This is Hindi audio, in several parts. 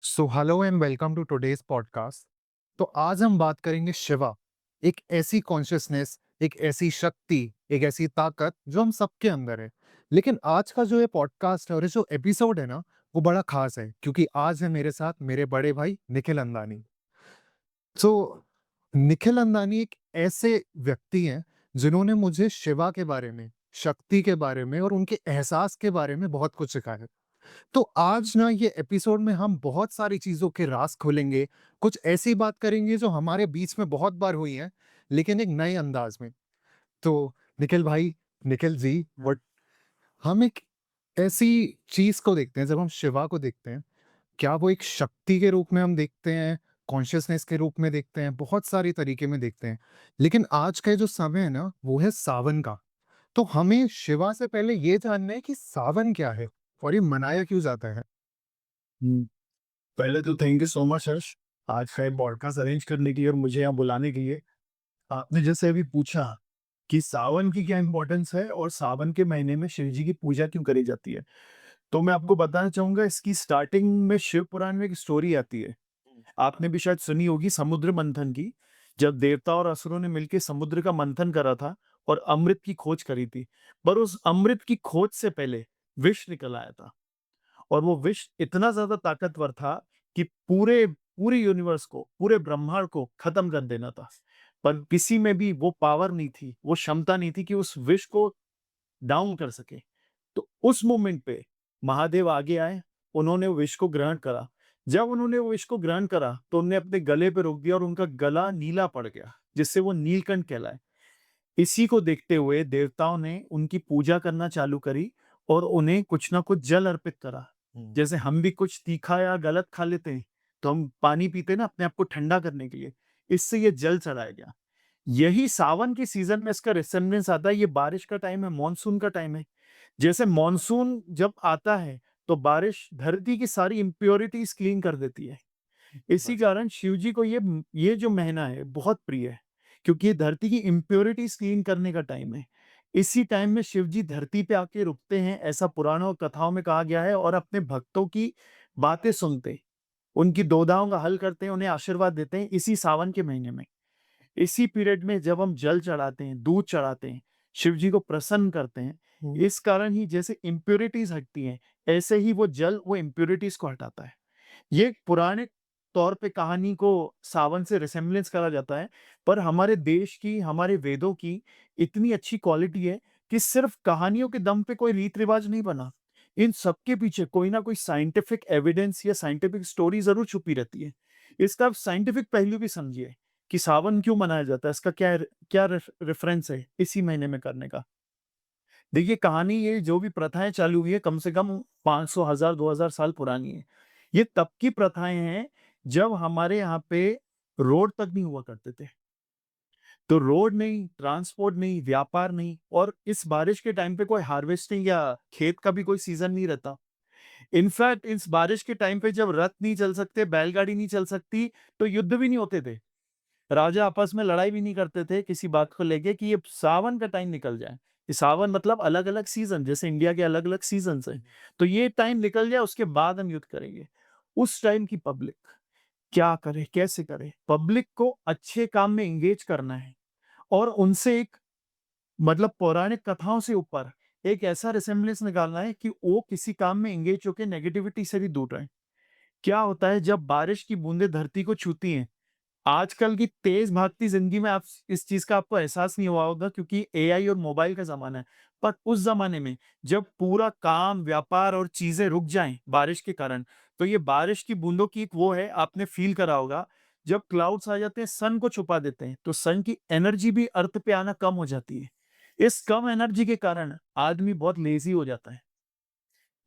So hello and welcome to today's podcast. तो आज हम बात करेंगे शिवा, एक ऐसी कॉन्शियसनेस, एक ऐसी शक्ति, एक ऐसी ताकत जो हम सबके अंदर है। लेकिन आज का जो ये पॉडकास्ट है और ये जो एपिसोड है ना, वो बड़ा खास है क्योंकि आज है मेरे साथ मेरे बड़े भाई निखिल अंदानी। तो निखिल अंदानी एक ऐसे व्यक्ति हैं जिन्होंने मुझे शिवा के बारे में, शक्ति के बारे में और उनके एहसास के बारे में बहुत कुछ सिखाया है। तो आज ना ये एपिसोड में हम बहुत सारी चीज़ों के राज़ खोलेंगे, कुछ ऐसी बात करेंगे जो हमारे बीच में बहुत बार हुई हैं, लेकिन एक नए अंदाज़ में। तो निखिल भाई, निखिल जी, व्हाट हम एक ऐसी चीज़ को देखते हैं, जब हम शिवा को देखते हैं, क्या वो एक शक्ति के रूप में हम देखते हैं, कॉन्शियसनेस के रूप में देखते हैं, बहुत सारी तरीके में देखते हैं। लेकिन आज का ये जो समय है ना, वो है सावन का। तो हमें शिवा से पहले ये जानना है कि सावन क्या है और ये मनाया क्यों जाता है? हुँ। पहले तो थैंक यू सो मच हर्ष, आज का ये पॉडकास्ट अरेंज करने के लिए और मुझे यहाँ बुलाने के लिए। आपने जैसे अभी पूछा कि सावन की क्या इम्पोर्टेंस है और सावन के महीने में शिव जी की पूजा क्यों करी जाती है? तो मैं आपको बताना चाहूँगा इसकी स्टार्टिंग में शिव पुराण में एक स्टोरी आती है। आपने भी शायद सुनी होगी समुद्र मंथन की, जब देवता और असुरों ने मिलके समुद्र का मंथन करा था और अमृत की खोज करी थी। पर उस अमृत की खोज से पहले विष निकल आया था। और वो विष इतना ज़्यादा ताकतवर था कि पूरे पूरे यूनिवर्स को, पूरे ब्रह्मांड को खत्म कर देना था। पर किसी में भी वो पावर नहीं थी, वो क्षमता नहीं थी कि उस विष को डाउन कर सके। तो उस मोमेंट पे महादेव आगे आए, उन्होंने वो विष को ग्रहण करा। जब उन्होंने वो विष को ग्रहण करा, तो उन्होंने अपने गले पे रोक दिया और उनका गला नीला पड़ गया, जिससे वो नीलकंठ कहलाए। इसी को देखते हुए देवताओं ने उनकी पूजा करना चालू करी और उन्हें कुछ ना कुछ जल अर्पित करा। हुँ। जैसे हम भी कुछ तीखा या गलत खा लेते हैं, तो हम पानी पीते हैं ना अपने आप को ठंडा करने के लिए, इससे ये जल चढ़ाया गया। यही सावन के सीज़न में इसका रिसेम्बलेंस आता है, ये बारिश का टाइम है, मानसून का टाइम है। जैसे मानसून जब आता है, तो बारिश धरती की सारी इम्प्योरिटीज़ क्लीन कर देती है। इसी बस। कारण शिव जी को ये जो महीना है बहुत प्रिय है, क्योंकि ये धरती की इम्प्योरिटीज क्लीन करने का टाइम है। इसी टाइम में शिव जी धरती पे आके रुकते हैं, ऐसा पुराणों और कथाओं में कहा गया है, और अपने भक्तों की बातें सुनते हैं, उनकी दोधाओं का हल करते हैं, उन्हें आशीर्वाद देते हैं इसी सावन के महीने में। इसी पीरियड में जब हम जल चढ़ाते हैं, दूध चढ़ाते हैं, शिव जी को प्रसन्न करते हैं, हुँ। इस कारण ही जैसे इम्प्योरिटीज हटती हैं, ऐसे ही वो जल वो इम्प्योरिटीज को हटाता है। ये पुराने तौर पे कहानी को सावन से रिसेम्बलेंस करा जाता है, पर हमारे देश की, हमारे वेदों की इतनी अच्छी क्वालिटी है कि सिर्फ कहानियों के दम पे कोई रीत-रिवाज नहीं बना। इन सब के पीछे कोई ना कोई साइंटिफिक एविडेंस या साइंटिफिक स्टोरी ज़रूर छुपी रहती है। इसका आप साइंटिफिक पहलू भी समझिए कि सावन क्यों मनाया जाता है, इसका क्या रेफरेंस है इसी महीने में करने का। देखिए, कहानी ये जो भी प्रथाएँ चालू हुई है कम से कम 500, 1000, 2000 साल पुरानी है। ये तब की प्रथाएँ हैं जब हमारे यहाँ पे रोड तक नहीं हुआ करते थे। तो रोड नहीं, ट्रांसपोर्ट नहीं, व्यापार नहीं, और इस बारिश के टाइम पे कोई हार्वेस्टिंग या खेत का भी कोई सीज़न नहीं रहता। इनफैक्ट इस बारिश के टाइम पे जब रथ नहीं चल सकते, बैलगाड़ी नहीं चल सकती, तो युद्ध भी नहीं होते थे। राजा आपस में लड़ाई भी नहीं करते थे किसी बात को लेके कि ये सावन का टाइम निकल जाए। ये सावन मतलब अलग-अलग सीज़न, जैसे इंडिया के अलग-अलग सीज़न्स हैं। तो ये टाइम निकल जाए उसके बाद हम युद्ध करेंगे। उस टाइम की पब्लिक क्या करे, कैसे करे? पब्लिक को अच्छे काम में एंगेज करना है और उनसे एक मतलब पौराणिक कथाओं से ऊपर एक ऐसा रिसेम्बलेंस निकालना है कि वो किसी काम में एंगेज होके नेगेटिविटी से भी दूर रहें। क्या होता है जब बारिश की बूंदें धरती को छूती हैं, आजकल की तेज भागती ज़िंदगी में आप इस चीज़ का आपको एहसास नहीं हुआ होगा क्योंकि एआई और मोबाइल का ज़माना है। पर उस ज़माने में जब पूरा काम, व्यापार और चीज़ें रुक जाएँ बारिश के कारण, तो ये बारिश की बूंदों की एक वो है, आपने फ़ील करा होगा, जब क्लाउड्स आ जाते हैं, सन को छुपा देते हैं, तो सन की एनर्जी भी अर्थ पे आना कम हो जाती है। इस कम एनर्जी के कारण आदमी बहुत लेज़ी हो जाता है।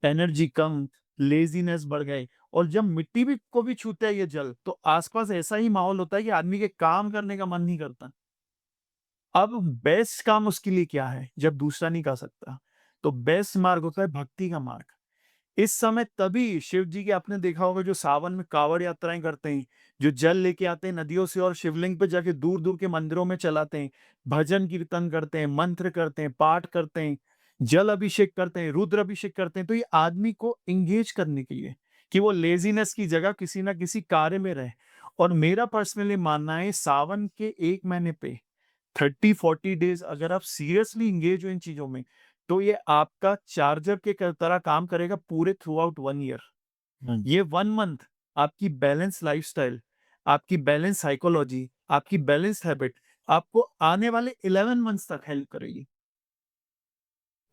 एनर्जी कम, लेज़ीनेस बढ़ गए, और जब मिट्टी भी को भी छूता है ये जल, तो आस-पास ऐसा ही माहौल होता है कि आदमी के काम करने का मन नहीं करता। अब बेस्ट काम उसके लिए क्या है, जब दूसरा नहीं कर सकता? तो बेस्ट मार्ग होता है भक्ति का मार्ग। इस समय तभी शिव जी के आपने देखा होगा जो सावन में काँवड़ यात्राएँ करते हैं, जो जल लेके आते हैं नदियों से और शिवलिंग पे जाके दूर-दूर के मंदिरों में चलाते हैं, भजन कीर्तन करते हैं, मंत्र करते हैं, पाठ करते हैं, जल अभिषेक करते हैं, रुद्र अभिषेक करते हैं, तो ये आदमी को एंगेज करने के लिए। कि वो लेज़ीनेस की जगह किसी न किसी कार्य में रहे। और मेरा पर्सनली मानना है सावन के 1 महीने पे 30-40 डेज़ अगर आप सीरियसली एंगेज हो इन चीज़ों में, तो ये आपका चार्जर के क तरह काम करेगा पूरे थ्रू आउट 1 ईयर। हुँ। ये 1 मंथ आपकी बैलेंस लाइफ़स्टाइल, आपकी बैलेंस साइकोलॉजी, आपकी बैलेंस्ड हैबिट आपको आने वाले 11 मंथ्स तक हेल्प करेगी।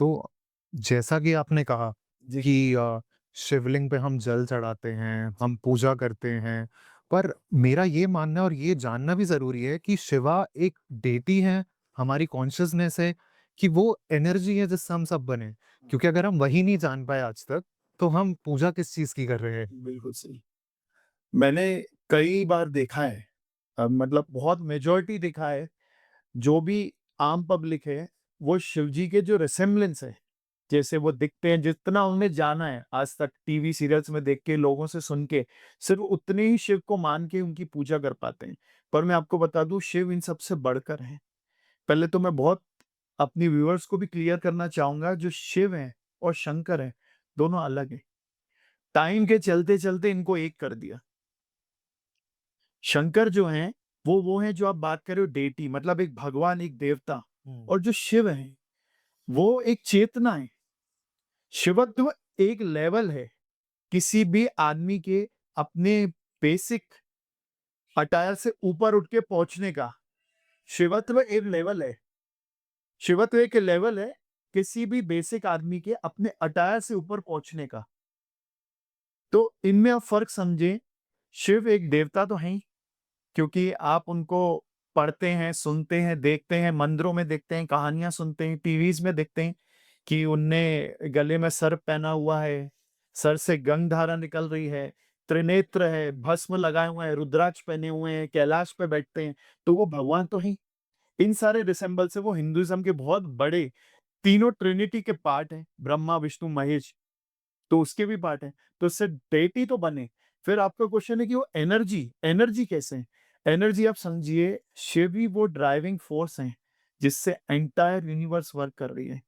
तो जैसा कि आपने कहा जी। कि शिवलिंग पे हम जल चढ़ाते हैं, हम पूजा करते हैं, पर मेरा ये मानना और ये जानना भी ज़रूरी है कि शिवा एक डेटी है, हमारी कॉन्शसनेस है कि वो एनर्जी है जिससे हम सब बने। क्योंकि अगर हम वही नहीं जान पाए आज तक, तो हम पूजा किस चीज़ की कर रहे हैं? बिल्कुल सही। मैंने कई बार देखा है मतलब बहुत मेजॉरिटी देखा है, जो भी आम पब्लिक है, वो शिव जी के जो रिसेम्बलेंस है, जैसे वो दिखते हैं, जितना उन्हें जाना है आज तक टीवी सीरियल्स में देख के, लोगों से सुन के, सिर्फ़ उतने ही शिव को मान के उनकी पूजा कर पाते हैं। पर मैं आपको बता दूँ, शिव इन सबसे बढ़कर हैं। पहले तो मैं बहुत अपनी व्यूअर्स को भी क्लियर करना चाहूँगा, जो शिव हैं और शंकर हैं, दोनों अलग हैं। टाइम के चलते-चलते इनको एक कर दिया। शंकर जो हैं, वो हैं जो आप बात कर रहे हो डेटी मतलब एक भगवान, एक देवता। हुँ। और जो शिव हैं, वो एक चेतना है। शिवत्व एक लेवल है, किसी भी आदमी के अपने बेसिक अटायर से ऊपर उठ के पहुँचने का। शिवत्व एक लेवल है। शिवत्व एक लेवल है, किसी भी बेसिक आदमी के अपने अटायर से ऊपर पहुँचने का। तो इनमें आप फ़र्क समझें, शिव एक देवता तो हैं ही, क्योंकि आप उनको पढ़ते हैं, सुनते हैं, देखते हैं, मंदिरों में देखते हैं, कहानियाँ सुनते हैं, टीवीज़ में देखते हैं कि उनने गले में सर्प पहना हुआ है, सर से गंधधारा निकल रही है, त्रिनेत्र है, भस्म लगाए हुए हैं, रुद्राक्ष पहने हुए हैं, कैलाश पे बैठते हैं, तो वो भगवान तो हैं ही। इन सारे रिसेम्बल से वो हिंदुइज़्म के बहुत बड़े तीनों ट्रिनिटी के पार्ट हैं, ब्रह्मा, विष्णु, महेश। तो उसके भी पार्ट हैं। तो इससे डेटी तो बने। फिर आपका क्वेश्चन है कि वो एनर्जी, एनर्जी कैसे है? एनर्जी आप समझिए शिव ही वो ड्राइविंग फोर्स हैं, जिससे एंटायर यूनिवर्स वर्क कर रही है।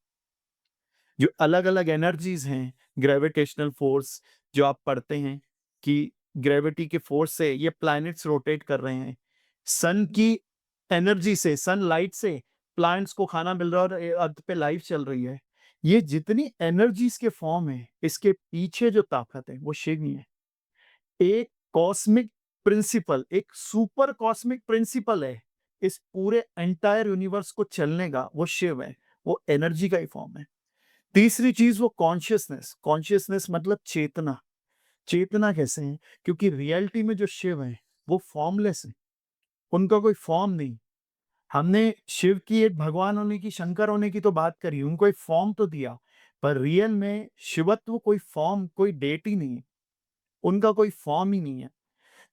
जो अलग-अलग एनर्जीज़ हैं, ग्रेविटेशनल फोर्स जो आप पढ़ते हैं कि ग्रेविटी के फोर्स से ये प्लैनेट्स रोटेट कर रहे हैं। सन की एनर्जी से, सनलाइट से प्लांट्स को खाना मिल रहा है और अर्थ पे लाइफ चल रही है। ये जितनी एनर्जीज़ के फॉर्म है, इसके पीछे जो ताकत है, वो शिव ही है। एक कॉस्मिक प्रिंसिपल, एक सुपर कॉस्मिक प्रिंसिपल है, इस पूरे एंटायर यूनिवर्स को चलने का, वो शिव है। वो एनर्जी का ही फॉर्म है। तीसरी चीज़ वो कॉन्शियसनेस, कॉन्शियसनेस मतलब चेतना। चेतना कैसे है? क्योंकि रियलिटी में जो शिव हैं, वो फॉर्मलेस हैं, उनका कोई फॉर्म नहीं। हमने शिव की एक भगवान होने की, शंकर होने की तो बात करी, उनको एक फॉर्म तो दिया, पर रियल में शिवत्व कोई फॉर्म, कोई डेटी नहीं है, उनका कोई फॉर्म ही नहीं है।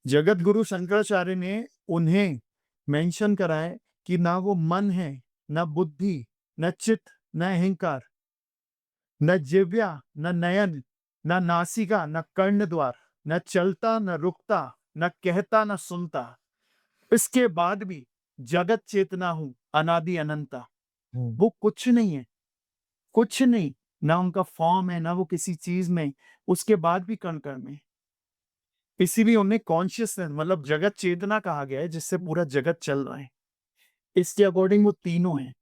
जगत गुरु शंकराचार्य ने उन्हें मेंशन करा है कि ना वो मन है, ना बुद्धि, ना चित्त, ना अहंकार, न जिव्या, न नयन, न नासिका, न कर्णद्वार, न चलता, न रुकता, न कहता, न सुनता। इसके बाद भी जगत चेतना हूँ, अनादि अनंता। हुँ। वो कुछ नहीं है, कुछ नहीं। ना उनका फॉर्म है, ना वो किसी चीज़ में, उसके बाद भी कण-कण में। इसीलिए उन्हें कॉन्शियसनेस मतलब जगत चेतना कहा गया है, जिससे पूरा जगत चल रहा है। इसके अकॉर्डिंग वो तीनों हैं।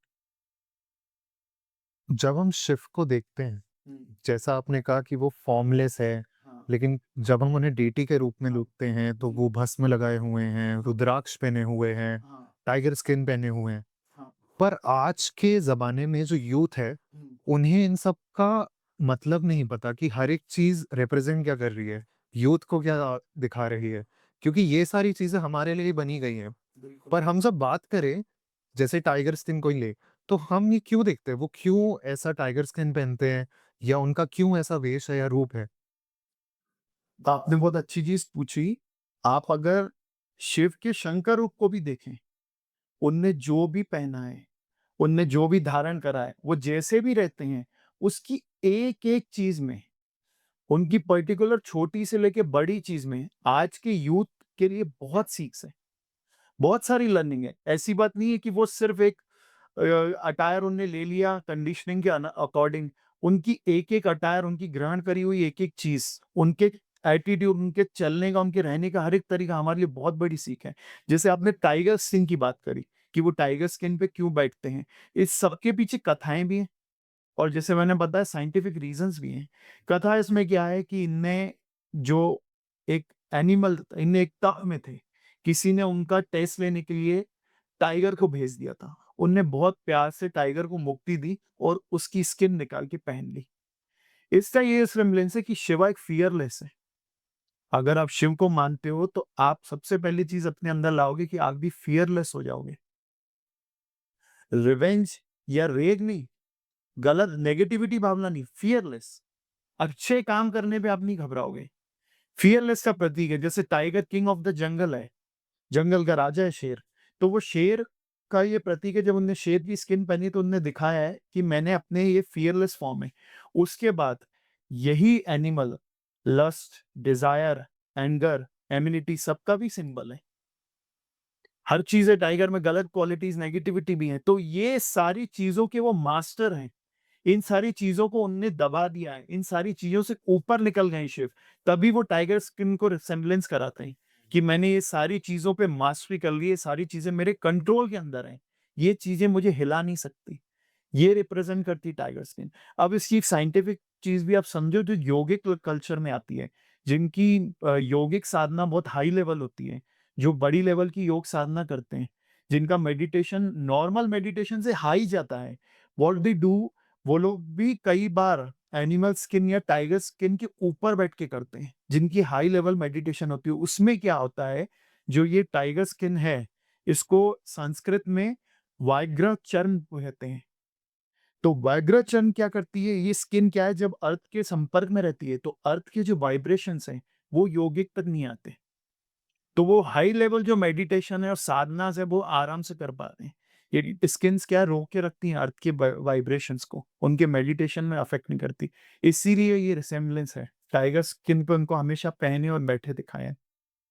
जब हम शिव को देखते हैं, हुँ, जैसा आपने कहा कि वो फॉर्मलेस है, हाँ, लेकिन जब हम उन्हें डेटी के रूप में हाँ, देखते हैं, तो जी, वो भस्म लगाए हुए हैं, हाँ, रुद्राक्ष पहने हुए हैं, हाँ, टाइगर स्किन पहने हुए हैं। हाँ, पर आज के ज़माने में जो यूथ है, हुँ, उन्हें इन सब का मतलब नहीं पता कि हर एक चीज़ रिप्रेज़ेंट क्या कर रही है, यूथ को क्या दिखा रही है। क्योंकि ये सारी चीज़ें हमारे लिए बनी गई हैं। बिल्कुल। पर हम जब बात करें, जैसे टाइगर स्किन कोई ले, तो हम ये क्यों देखते हैं? वो क्यों ऐसा टाइगर स्किन पहनते हैं या उनका क्यों ऐसा वेश है या रूप है? आपने बहुत अच्छी चीज़ पूछी। आप अगर शिव के शंकर रूप को भी देखें, उनने जो भी पहना है, उनने जो भी धारण करा है, वो जैसे भी रहते हैं, उसकी एक-एक चीज़ में, उनकी पर्टिकुलर छोटी से लेके बड़ी चीज़ में, आज के यूथ के लिए बहुत सीख है, बहुत सारी लर्निंग है। ऐसी बात नहीं है कि वो सिर्फ़ एक अटायर उनने ले लिया कंडीशनिंग के अकॉर्डिंग, उनकी एक-एक अटायर, उनकी ग्रहण करी हुई एक-एक चीज़, उनके एटीट्यूड, उनके चलने का, उनके रहने का हर एक तरीका हमारे लिए बहुत बड़ी सीख है। जैसे आपने टाइगर स्किन की बात करी कि वो टाइगर स्किन पे क्यों बैठते हैं, इस सब के पीछे कथाएँ भी हैं और जैसे मैंने बताया साइंटिफिक रीज़न्स भी हैं। कथा इसमें क्या है कि इनने जो एक एनिमल इनने एक तह में थे, किसी ने उनका टेस्ट लेने के लिए टाइगर को भेज दिया था। उनने बहुत प्यार से टाइगर को मुक्ति दी और उसकी स्किन निकाल के पहन ली। इसका ये रिसेम्बलेंस है कि शिवा एक फियरलेस है। अगर आप शिव को मानते हो तो आप सबसे पहली चीज़ अपने अंदर लाओगे कि आप भी फियरलेस हो जाओगे। रिवेंज या रेग नहीं, गलत नेगेटिविटी भावना नहीं, फियरलेस। अच्छे काम करने पे आप नहीं घबराओगे। फियरलेस का प्रतीक है, जैसे tiger king of the jungle है, जंगल का राजा है शेर। तो वो शेर का ये प्रतीक है, जब उन्होंने शेर की स्किन पहनी तो उन्होंने दिखाया है कि मैंने अपने ये फियरलेस फॉर्म है। उसके बाद यही animal lust, desire, anger, enmity सबका भी सिंबल है। हर चीज़ है टाइगर में, गलत क्वालिटीज़, नेगेटिविटी भी है। तो ये सारी चीज़ों के वो मास्टर हैं। इन सारी चीज़ों को उनने दबा दिया है, इन सारी चीज़ों से ऊपर निकल गए हैं शिव, तभी वो टाइगर स्किन को रिसेम्बलेंस कराते हैं, कि मैंने ये सारी चीज़ों पे मास्टरी कर ली है, ये सारी चीज़ें मेरे कंट्रोल के अंदर हैं, ये चीज़ें मुझे हिला नहीं सकती। ये रिप्रेज़ेंट करती है टाइगर स्किन। अब इसकी एक साइंटिफिक चीज़ भी आप समझो जो यौगिक कल्चर में आती है, जिनकी यौगिक साधना बहुत हाई लेवल होती है, जो बड़ी लेवल की योग साधना करते हैं, जिनका मेडिटेशन नॉर्मल मेडिटेशन से हाई जाता है। व्हाट दे डू, वो लोग भी कई बार एनिमल स्किन या टाइगर स्किन के ऊपर बैठ के करते हैं, जिनकी हाई लेवल मेडिटेशन होती है। उसमें क्या होता है, जो ये टाइगर स्किन है, इसको संस्कृत में वाइग्र चर्म कहते हैं। तो वाइग्रचर्म क्या करती है, ये स्किन क्या है, जब अर्थ के संपर्क में रहती है, तो अर्थ के जो वाइब्रेशंस हैं, वो यौगिक तक नहीं आते। तो वो हाई लेवल जो मेडिटेशन है और साधनास है, वो आराम से कर पा रहे हैं। ये स्किन्स क्या है, रोक के रखती हैं अर्थ के वाइब्रेशंस को, उनके मेडिटेशन में अफेक्ट नहीं करती। इसीलिए ये रिसेम्बलेंस है। टाइगर स्किन पे उनको हमेशा पहने और बैठे दिखाया है।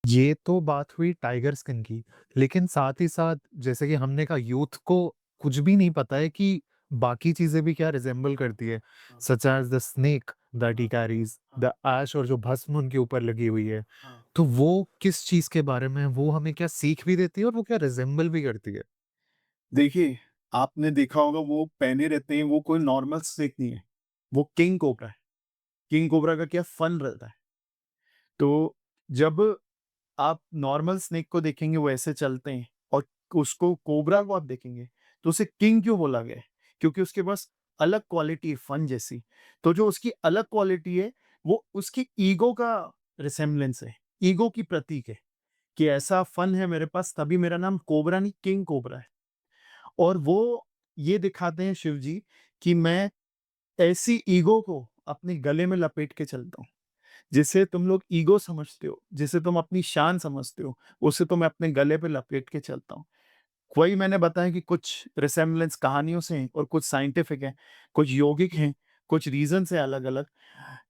ये तो बात हुई टाइगर स्किन की, लेकिन साथ ही साथ जैसे कि हमने कहा यूथ को कुछ भी नहीं पता है कि बाकी चीज़ें भी क्या रिज़ेम्बल करती है, हाँ, such as the snake that he हाँ, कैरीज़, हाँ, द ऐश और जो भस्म उनके ऊपर लगी हुई है। हाँ। तो वो किस चीज़ के बारे में है? वो हमें क्या सीख भी देती है और वो क्या रिज़ेम्बल भी करती है? देखिए, आपने देखा होगा वो पहने रहते हैं, वो कोई नॉर्मल स्नेक नहीं है, वो किंग कोबरा है। किंग कोबरा का क्या फन रहता है। तो जब आप नॉर्मल स्नेक को देखेंगे वो ऐसे चलते हैं और उसको कोबरा को आप देखेंगे तो उसे किंग क्यों बोला गया है? क्योंकि उसके पास अलग क्वालिटी है फन जैसी। तो जो उसकी अलग क्वालिटी है वो उसकी ईगो का रिसेम्बलेंस है, ईगो की प्रतीक है कि ऐसा फन है मेरे पास तभी मेरा नाम कोबरा नहीं किंग कोबरा है। और वो ये दिखाते हैं शिव जी कि मैं ऐसी ईगो को अपने गले में लपेट के चलता हूँ। जिसे तुम लोग ईगो समझते हो, जिसे तुम अपनी शान समझते हो, उसे तो मैं अपने गले पे लपेट के चलता हूँ। वही मैंने बताया कि कुछ रिसेम्बलेंस कहानियों से हैं और कुछ साइंटिफिक हैं, कुछ यौगिक हैं, कुछ रीज़न्स हैं अलग-अलग।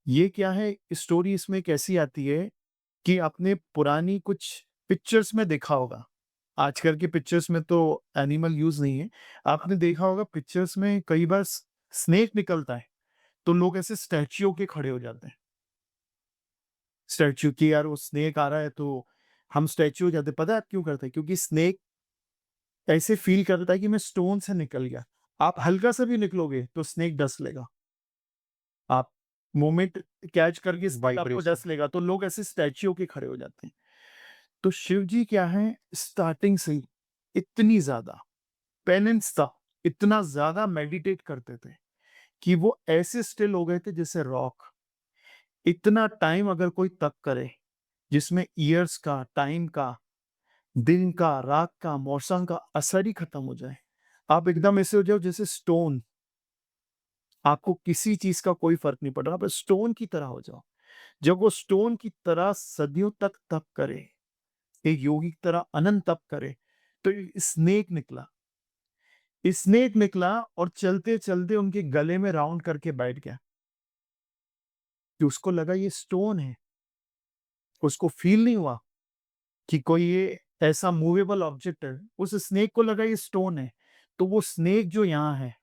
ये क्या है, स्टोरी इसमें कैसी आती है कि आपने पुरानी कुछ पिक्चर्स में देखा होगा। आजकल की पिक्चर्स में तो एनिमल यूज़ नहीं है। आपने देखा होगा पिक्चर्स में कई बार स्नेक निकलता है, तो लोग ऐसे स्टैच्यू होके खड़े हो जाते हैं। स्टैच्यू कि यार वो स्नेक आ रहा है तो हम स्टैच्यू हो जाते हैं। पता है आप क्यों करते हैं? क्योंकि स्नेक ऐसे फ़ील करता है कि मैं स्टोन से निकल गया। आप हल्का सा भी निकलोगे तो स्नेक डस लेगा। आप मोमेंट कैच करके स्नेक आपको वाइब्रेशन। डस लेगा, तो लोग ऐसे स्टैच्यू होके खड़े हो जाते हैं। तो शिव जी क्या है, स्टार्टिंग से ही इतनी ज़्यादा पेनिंस था, इतना ज़्यादा मेडिटेट करते थे कि वो ऐसे स्टिल हो गए थे जैसे रॉक। इतना टाइम अगर कोई तप करे, जिसमें ईयर्स का, टाइम का, दिन का, रात का, मौसम का असर ही खत्म हो जाए। आप एकदम ऐसे हो जाओ जैसे स्टोन, आपको किसी चीज़ का कोई फ़र्क नहीं पड़ रहा, आप स्टोन की तरह हो जाओ। जब वो स्टोन की तरह सदियों तक तप करे, एक योगी की तरह अनंत तप करे, तो एक स्नेक निकला। स्नेक निकला और चलते-चलते उनके गले में राउंड करके बैठ गया, कि उसको लगा ये स्टोन है। उसको फ़ील नहीं हुआ कि कोई ये ऐसा मूवेबल ऑब्जेक्ट है। उस स्नेक को लगा ये स्टोन है। तो वो स्नेक जो यहाँ है,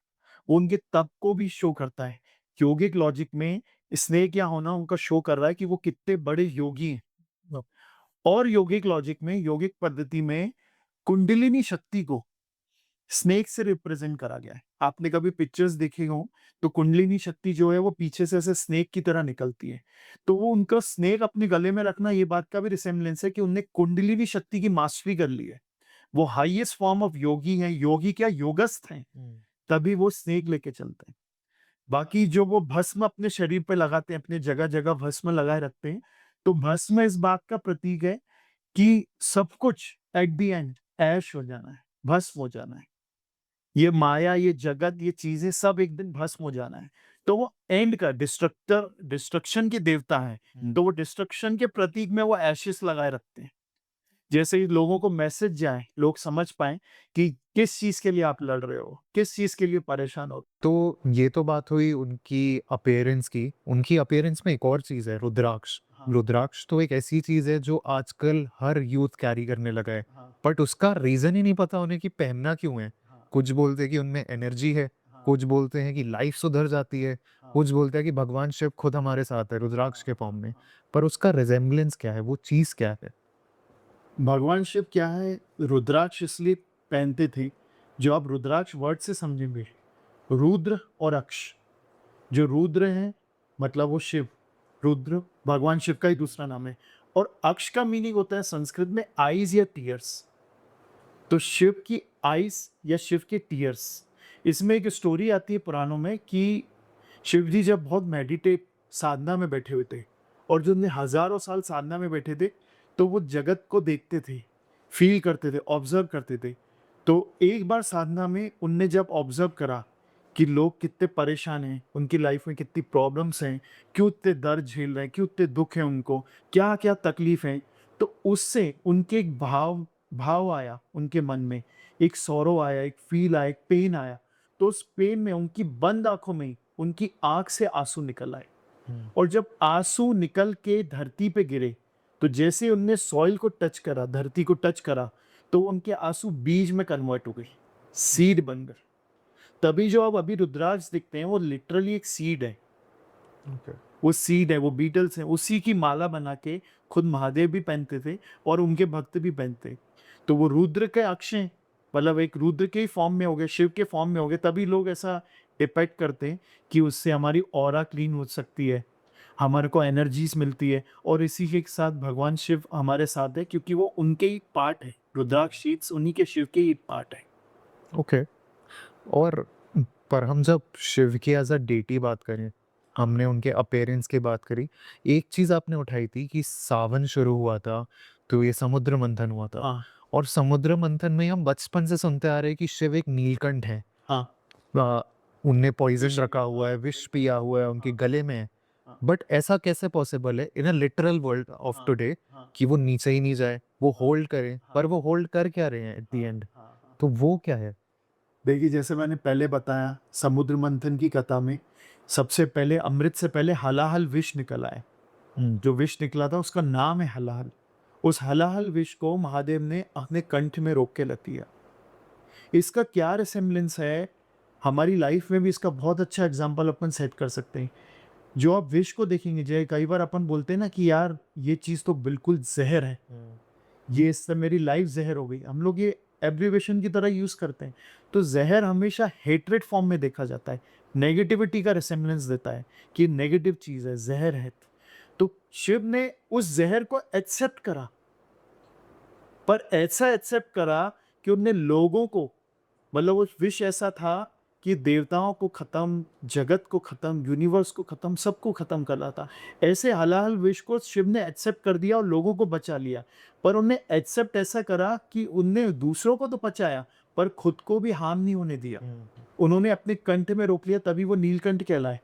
वो उनके तप को भी शो करता है। योगिक लॉजिक में स्नेक यहाँ होना उनका शो कर रहा है कि वो कितने बड़े योगी हैं। हाँ। और योगिक लॉजिक में, योगिक पद्धति में कुंडलिनी शक्ति को स्नेक से रिप्रेजेंट करा गया है। आपने कभी पिक्चर्स देखे हो तो कुंडलिनी शक्ति जो है वो पीछे से ऐसे स्नेक की तरह निकलती है। तो वो उनका स्नेक अपने गले में रखना ये बात का भी रिसेम्बलेंस है कि उनने कुंडलिनी शक्ति की मास्टरी कर ली है। वो हाईएस्ट फॉर्म ऑफ योगी हैं, योगी क्या योगस्थ हैं, तभी वो स्नेक लेके चलते हैं। बाकी जो वो भस्म अपने शरीर पे लगाते हैं, अपने जगह-जगह भस्म लगाए रखते हैं, तो भस्म इस बात का प्रतीक है कि सब कुछ एट द एंड ऐश हो जाना है, भस्म हो जाना है। ये माया, ये जगत, ये चीज़ें सब एक दिन भस्म हो जाना है। तो वो एंड का डिस्ट्रक्शन के देवता हैं, तो वो डिस्ट्रक्शन के प्रतीक में वो एशेस लगाए रखते हैं। जैसे ही लोगों को मैसेज जाए, लोग समझ पाएँ कि किस चीज़ के लिए आप लड़ रहे हो, किस चीज़ के लिए परेशान हो। तो ये तो बात हुई उनकी अपीयरेंस की। उनकी अपीयरेंस में एक और चीज़ है, रुद्राक्ष। हाँ, रुद्राक्ष तो एक ऐसी चीज़ है जो आजकल हर यूथ कैरी करने लगा है। हाँ, बट उसका रीज़न ही नहीं पता उन्हें कि पहनना क्यों है। हाँ, कुछ बोलते हैं कि उनमें एनर्जी है, हाँ, कुछ बोलते हैं कि लाइफ सुधर जाती है, हाँ, कुछ बोलते हैं कि भगवान शिव खुद हमारे साथ है रुद्राक्ष हाँ, के फॉर्म में। हाँ। पर उसका रिज़ेम्बलेंस क्या है? वो चीज़ क्या है? भगवान शिव क्या है, रुद्राक्ष इसलिए पहनते थे, जो आप रुद्राक्ष वर्ड से समझेंगे, रुद्र और अक्ष। जो रुद्र हैं मतलब वो शिव, रुद्र भगवान शिव का ही दूसरा नाम है। और अक्ष का मीनिंग होता है संस्कृत में आईज़ या टीयर्स। तो शिव की आईज़ या शिव के टीयर्स। इसमें एक स्टोरी आती है पुराणों में कि शिव जी जब बहुत मेडिटेट साधना में बैठे हुए थे और जो उन्हें हज़ारों साल साधना में बैठे थे, तो वो जगत को देखते थे, फ़ील करते थे, ऑब्ज़र्व करते थे। तो एक बार साधना में उनने जब ऑब्ज़र्व करा कि लोग कितने परेशान हैं, उनकी लाइफ़ में कितनी प्रॉब्लम्स हैं, क्यों इतने दर्द झेल रहे हैं, क्यों इतने दुःख हैं उनको, क्या-क्या तकलीफ़ हैं। तो उससे उनके एक भाव भाव आया उनके मन में, एक सॉरो आया, एक फ़ील आया, एक पेन आया। तो उस पेन में उनकी बंद आँखों में उनकी आँख से आँसू निकल आए। हुँ। और जब आँसू निकल के धरती पे गिरे, तो जैसे ही उनने सॉइल को टच करा, धरती को टच करा, तो उनके आँसू बीज में कन्वर्ट हो गए, सीड बनकर। तभी जो अब अभी रुद्राक्ष दिखते हैं, वो लिटरली एक सीड है। ओके। वो सीड है, वो बीटल्स हैं, उसी की माला बना के खुद महादेव भी पहनते थे और उनके भक्त भी पहनते। तो वो रुद्र के अक्ष हैं, मतलब एक रुद्र के ही फॉर्म में हो गए, शिव के फॉर्म में हो गए, तभी लोग ऐसा डिपेक्ट करते हैं कि उससे हमारी ऑरा क्लीन हो सकती है, हमारे को एनर्जीज़ मिलती है और इसी के साथ भगवान शिव हमारे साथ है क्योंकि वो उनके ही पार्ट है। रुद्राक्ष शीट्स उन्हीं के शिव के ही पार्ट है। ओके। और पर हम जब शिव की एज़ अ डेटी बात करें, हाँ, हमने उनके अपीयरेंस की बात करी। एक चीज़ आपने उठाई थी कि सावन शुरू हुआ था, तो ये समुद्र मंथन हुआ था। हाँ, और समुद्र मंथन में हम बचपन से सुनते आ रहे हैं कि शिव एक नीलकंठ हैं। हाँ, अ, उनने पॉइज़न विष रखा पिया, हुआ हाँ, है, सही विष कहा। पिया हुआ है, उनके हाँ, गले में है। हाँ, बट ऐसा कैसे पॉसिबल है इन अ लिटरल वर्ल्ड ऑफ हाँ, टुडे हाँ, कि वो नीचे ही नहीं जाए, वो हाँ, होल्ड करें, पर हाँ, वो होल्ड कर क्या रहे हैं एट द हाँ, एंड? हाँ, हाँ। तो वो क्या है? देखिए, जैसे मैंने पहले बताया समुद्र मंथन की कथा में सबसे पहले अमृत से पहले हलाहल विष निकल आया। हुँ। जो विष निकला था उसका नाम है हलाहल। उस हलाहल विष को महादेव ने अपने कंठ में रोक के रख दिया। इसका क्या रिसेम्बलेंस है, हमारी लाइफ में भी इसका बहुत अच्छा एग्ज़ाम्पल अपन सेट कर सकते हैं। जो आप विष को देखेंगे, जय कई बार अपन बोलते हैं ना कि यार ये चीज़ तो बिल्कुल ज़हर है। हुँ। ये इससे मेरी लाइफ ज़हर हो गई। हम लोग ये एब्रिविएशन की तरह यूज़ करते हैं। तो ज़हर हमेशा हेट्रेड फॉर्म में देखा जाता है। नेगेटिविटी का रिसेम्बलेंस देता है कि नेगेटिव चीज़ है, ज़हर है। तो शिव ने उस ज़हर को एक्सेप्ट करा, पर ऐसा एक्सेप्ट करा कि उन्होंने लोगों को, मतलब वो विष ऐसा था कि देवताओं को खत्म, जगत को खत्म, यूनिवर्स को खत्म, सबको खत्म कर रहा था। ऐसे हलाहल विष को शिव ने एक्सेप्ट कर दिया और लोगों को बचा लिया। पर उन्होंने एक्सेप्ट ऐसा करा कि उनने दूसरों को तो बचाया, पर खुद को भी हार्म नहीं होने दिया। हुँ। उन्होंने अपने कंठ में रोक लिया, तभी वो नीलकंठ कहलाए।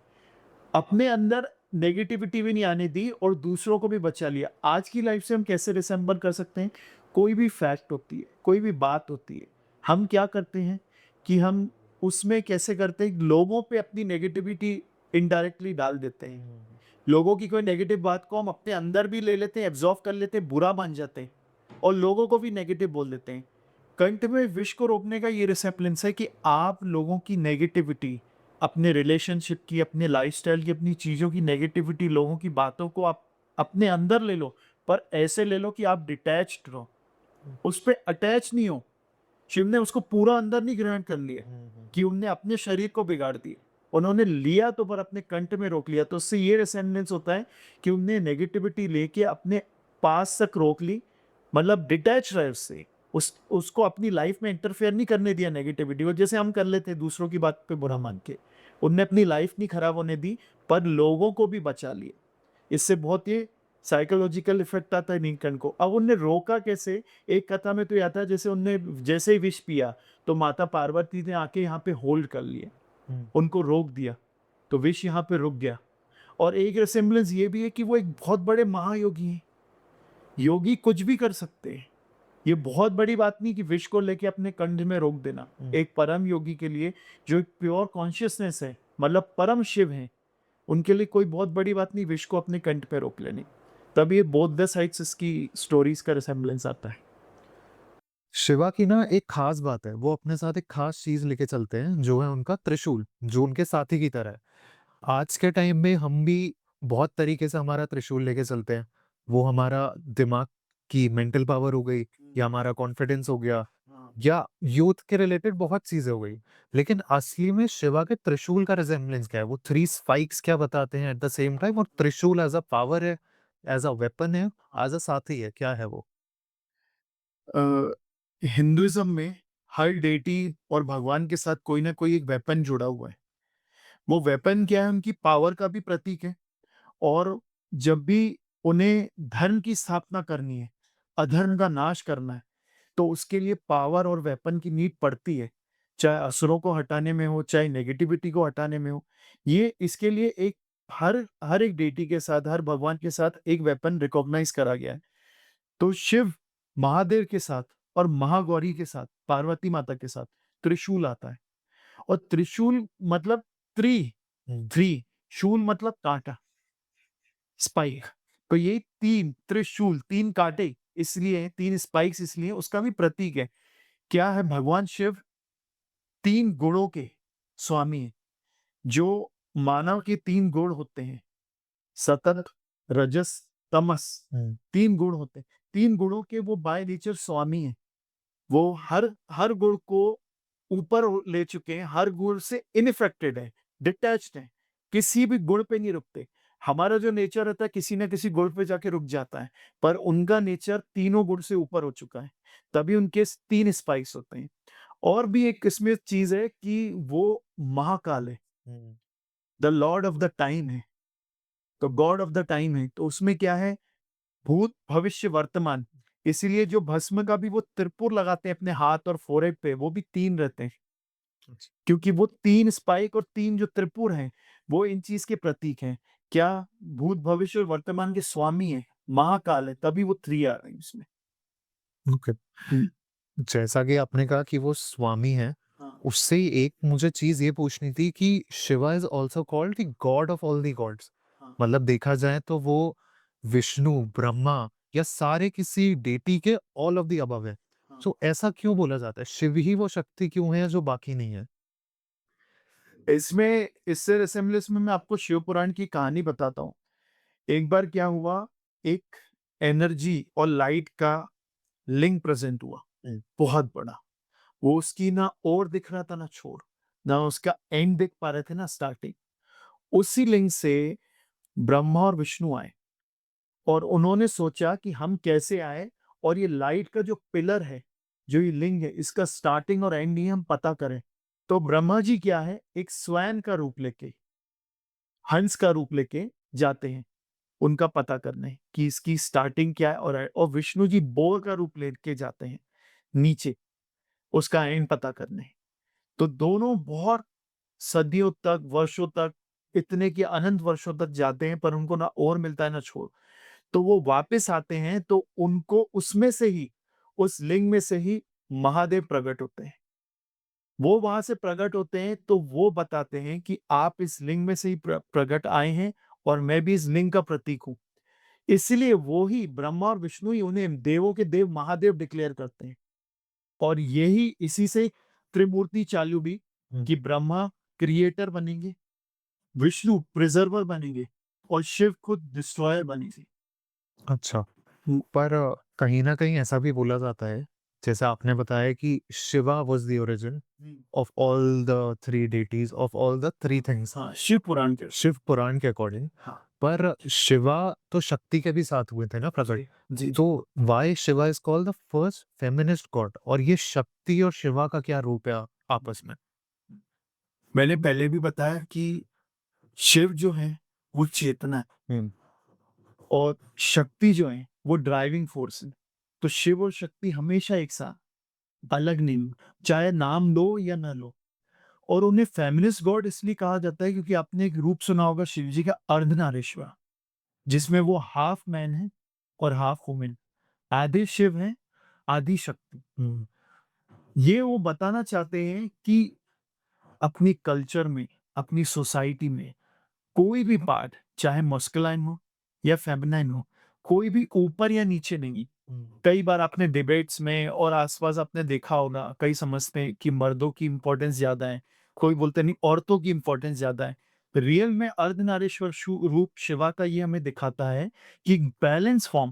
अपने अंदर नेगेटिविटी भी नहीं आने दी और दूसरों को भी बचा लिया। आज की लाइफ से हम कैसे रिसेंबल कर सकते हैं? कोई भी फैक्ट होती है, कोई भी बात होती है, हम क्या करते हैं कि हम उसमें कैसे करते हैं, लोगों पे अपनी नेगेटिविटी इनडायरेक्टली डाल देते हैं। लोगों की कोई नेगेटिव बात को हम अपने अंदर भी ले लेते हैं, एब्ज़ॉर्ब कर लेते हैं, बुरा मान जाते हैं और लोगों को भी नेगेटिव बोल देते हैं। कंठ में विष को रोकने का ये रिसेम्बलेंस है कि आप लोगों की नेगेटिविटी अपने रिलेशनशिप की, अपने लाइफ़स्टाइल की, अपनी चीज़ों की नेगेटिविटी, लोगों की बातों को आप अपने अंदर ले लो, पर ऐसे ले लो कि आप डिटैच्ड रहो, हुँ, उस पे अटैच नहीं हो। शिव ने उसको पूरा अंदर नहीं ग्रहण कर लिया हुँ, हुँ। कि उनने अपने शरीर को बिगाड़ दिया। उन्होंने लिया तो पर अपने कंठ में रोक लिया, तो उससे ये रिसेम्बलेंस होता है कि उनने नेगेटिविटी लेके अपने पास तक रोक ली, मतलब डिटैच रहे उससे। उसको अपनी लाइफ में इंटरफेयर नहीं करने दिया नेगेटिविटी को, जैसे हम कर लेते हैं दूसरों की बात पे बुरा मान के। उनने अपनी लाइफ नहीं खराब होने दी, पर लोगों को भी बचा लिया। इससे बहुत ये साइकोलॉजिकल इफ़ेक्ट आता है नीलकंठ को। अब उनने रोका कैसे? एक कथा में तो ये आता है जैसे उनने जैसे ही विष पिया, तो माता पार्वती ने आके यहाँ पे होल्ड कर लिया, हुँ। उनको रोक दिया, तो विष यहाँ पे रुक गया। और एक रिसेम्बलेंस ये भी है कि वो एक बहुत बड़े महायोगी हैं। योगी कुछ भी कर सकते हैं। ये बहुत बड़ी बात नहीं कि विष को लेके अपने कंठ में रोक देना। हुँ। एक परम योगी के लिए जो एक प्योर कॉन्शियसनेस है, मतलब परम शिव हैं, उनके लिए कोई बहुत बड़ी बात नहीं विष को अपने कंठ पे रोक लेनी। तब ये बोथ द साइड्स इसकी स्टोरीज़ का रिसेम्बलेंस आता है। शिवा की ना एक ख़ास बात है, वो अपने साथ एक ख़ास चीज़ लेके चलते हैं, जो है उनका त्रिशूल, जो उनके साथी की तरह है। आज के टाइम में हम भी बहुत तरीके से हमारा त्रिशूल लेके चलते हैं। वो हमारा दिमाग की मेंटल पावर हो गई या हमारा कॉन्फिडेंस हो गया हाँ। या यूथ के रिलेटेड बहुत चीज़ें हो गई। लेकिन असली में शिवा के त्रिशूल का रिज़ेम्बलेंस क्या है? वो 3 स्पाइक्स क्या बताते हैं एट द सेम टाइम और त्रिशूल एज़ अ पावर है, एज़ अ वेपन है, एज़ अ साथी है, क्या है वो? अ, हिंदुइज़्म में हर डेटी और भगवान के साथ कोई ना कोई एक वेपन जुड़ा हुआ है। वो वेपन क्या है? उनकी पावर का भी प्रतीक है। और जब भी उन्हें धर्म की स्थापना करनी है, अधर्म का नाश करना है, तो उसके लिए पावर और वेपन की नीड पड़ती है। चाहे असुरों को हटाने में हो, चाहे नेगेटिविटी को हटाने में हो। ये इसके लिए एक हर हर एक डेटी के साथ, हर भगवान के साथ एक वेपन रिकॉग्नाइज़ करा गया है। तो शिव महादेव के साथ और महागौरी के साथ, पार्वती माता के साथ त्रिशूल आता है। और त्रिशूल मतलब त्रि हुँ, 3 शूल मतलब काँटा, स्पाइक। तो ये 3 त्रिशूल 3 काँटे इसलिए 3 स्पाइक्स इसलिए उसका भी प्रतीक है। क्या है? भगवान शिव 3 गुणों के स्वामी हैं। जो मानव के 3 गुण होते हैं, सतत, रजस, तमस, हुँ, 3 गुण होते हैं। 3 गुणों के वो बाय नेचर स्वामी हैं। वो हर हर गुण को ऊपर ले चुके हैं, हर गुण से इनअफेक्टेड है, डिटैच्ड है, किसी भी गुण पे नहीं रुकते। हमारा जो नेचर रहता है किसी न किसी गुण पे जाके रुक जाता है, पर उनका नेचर तीनों गुण से ऊपर हो चुका है, तभी उनके 3 स्पाइक्स होते हैं। और भी एक इसमें चीज़ है कि वो महाकाल है, हुँ, the lord of the time है, तो गॉड ऑफ द टाइम है, तो उसमें क्या है? भूत, भविष्य, वर्तमान। इसीलिए जो भस्म का भी वो त्रिपुर लगाते हैं अपने हाथ और फोrehead पे, वो भी 3 रहते हैं। अच्छा। क्योंकि वो 3 स्पाइक और 3 जो त्रिपुर हैं, वो इन चीज़ के प्रतीक हैं। क्या? भूत, भविष्य और वर्तमान के स्वामी हैं, महाकाल है, तभी वो 3 आ रहे हैं इसमें। ओके। हुँ। जैसा कि आपने कहा कि वो स्वामी हैं, हाँ, उससे ही एक मुझे चीज़ ये पूछनी थी कि Shiva is also called the God of all the gods. हाँ, मतलब देखा जाए तो वो विष्णु, ब्रह्मा या सारे किसी डेटी के ऑल ऑफ द अबव है। हाँ। सो ऐसा क्यों बोला जाता है? शिव ही वो शक्ति क्यों है जो बाकी नहीं है? इसमें इससे रिसेम्बलेंस में मैं आपको शिव पुराण की कहानी बताता हूँ। एक बार क्या हुआ, एक एनर्जी और लाइट का लिंक प्रेज़ेंट हुआ, हुँ, बहुत बड़ा। वो उसकी ना ओर दिख रहा था ना छोर, ना उसका एंड दिख पा रहे थे ना स्टार्टिंग। उसी लिंक से ब्रह्मा और विष्णु आए और उन्होंने सोचा कि हम कैसे आए और ये लाइट का जो पिलर है, जो ये लिंग है, इसका स्टार्टिंग और एंड ही हम पता करें। तो ब्रह्मा जी क्या है, एक स्वयं का रूप लेके, हंस का रूप लेके जाते हैं, उनका पता करने कि इसकी स्टार्टिंग क्या है और विष्णु जी बोर का रूप लेके जाते हैं नीचे, उसका एंड पता करने। तो दोनों बहुत सदियों तक, वर्षों तक, इतने कि अनंत वर्षों तक जाते हैं पर उनको ना और मिलता है ना छोर। तो वो वापस आते हैं तो उनको उसमें से ही, उस लिंग में से ही महादेव प्रकट होते हैं। वो वहाँ से प्रकट होते हैं तो वो बताते हैं कि आप इस लिंग में से ही प्रकट आए हैं और मैं भी इस लिंग का प्रतीक हूँ। इसलिए वो ही ब्रह्मा और विष्णु ही उन्हें देवों के देव महादेव डिक्लेयर करते हैं। और यही इसी से त्रिमूर्ति चाल्यू भी हुँ, कि ब्रह्मा क्रिएटर बनेंगे, विष्णु प्रिजर्वर बनेंगे और शिव खुद डिस्ट्रॉयर बनेंगे। अच्छा। हुँ, पर कहीं न कहीं ऐसा भी बोला जाता है, जैसे आपने बताया कि Shiva was the origin hmm. Of all the 3 deities of all the 3 things. हाँ, शिव पुराण के। शिव पुराण के अकॉर्डिंग। हाँ। पर शिवा तो शक्ति के भी साथ हुए थे ना प्रकट। जी, जी, तो जी। Why Shiva is called the first feminist god, और ये शक्ति और शिवा का क्या रूप है आपस में? मैंने पहले भी बताया कि शिव जो है, वो चेतना है हुँ, और शक्ति जो है, वो ड्राइविंग फोर्स है। तो शिव और शक्ति हमेशा एक साथ, अलग नहीं, चाहे नाम लो या ना लो। और उन्हें फेमिनिस्ट गॉड इसलिए कहा जाता है क्योंकि आपने एक रूप सुना होगा शिव जी का अर्धनारीश्वर, जिसमें वो हाफ मैन है और हाफ वुमन। आधे शिव हैं, आधी शक्ति। हुँ, ये वो बताना चाहते हैं कि अपनी कल्चर में, अपनी सोसाइटी में कोई भी पार्ट चाहे मस्कुलाइन हो या फेमिनाइन हो, कोई भी ऊपर या नीचे नहीं। हुँ, कई बार आपने डिबेट्स में और आस-पास आपने देखा होगा, कई समझते हैं कि मर्दों की इम्पोर्टेंस ज़्यादा है, कोई बोलते नहीं औरतों की इम्पोर्टेंस ज़्यादा है। रियल में अर्धनारीश्वर रूप शिवा का ये हमें दिखाता है कि बैलेंस फॉर्म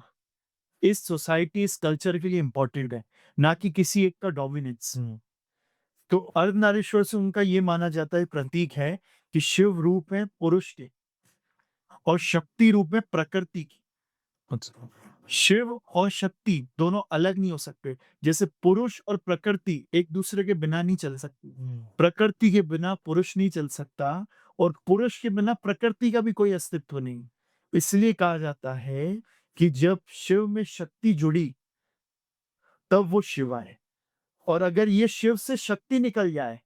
इस सोसाइटी, इस कल्चर के लिए इम्पोर्टेंट है, ना कि किसी एक का डोमिनेंस। हुँ। तो अर्धनारीश्वर से उनका ये माना जाता है, प्रतीक है कि शिव रूप है पुरुष के और शक्ति रूप में प्रकृति की। अच्छा। शिव और शक्ति दोनों अलग नहीं हो सकते। जैसे पुरुष और प्रकृति एक दूसरे के बिना नहीं चल सकती। हुँ, प्रकृति के बिना पुरुष नहीं चल सकता और पुरुष के बिना प्रकृति का भी कोई अस्तित्व नहीं। इसलिए कहा जाता है कि जब शिव में शक्ति जुड़ी, तब वो शिवा है। और अगर ये शिव से शक्ति निकल जाए,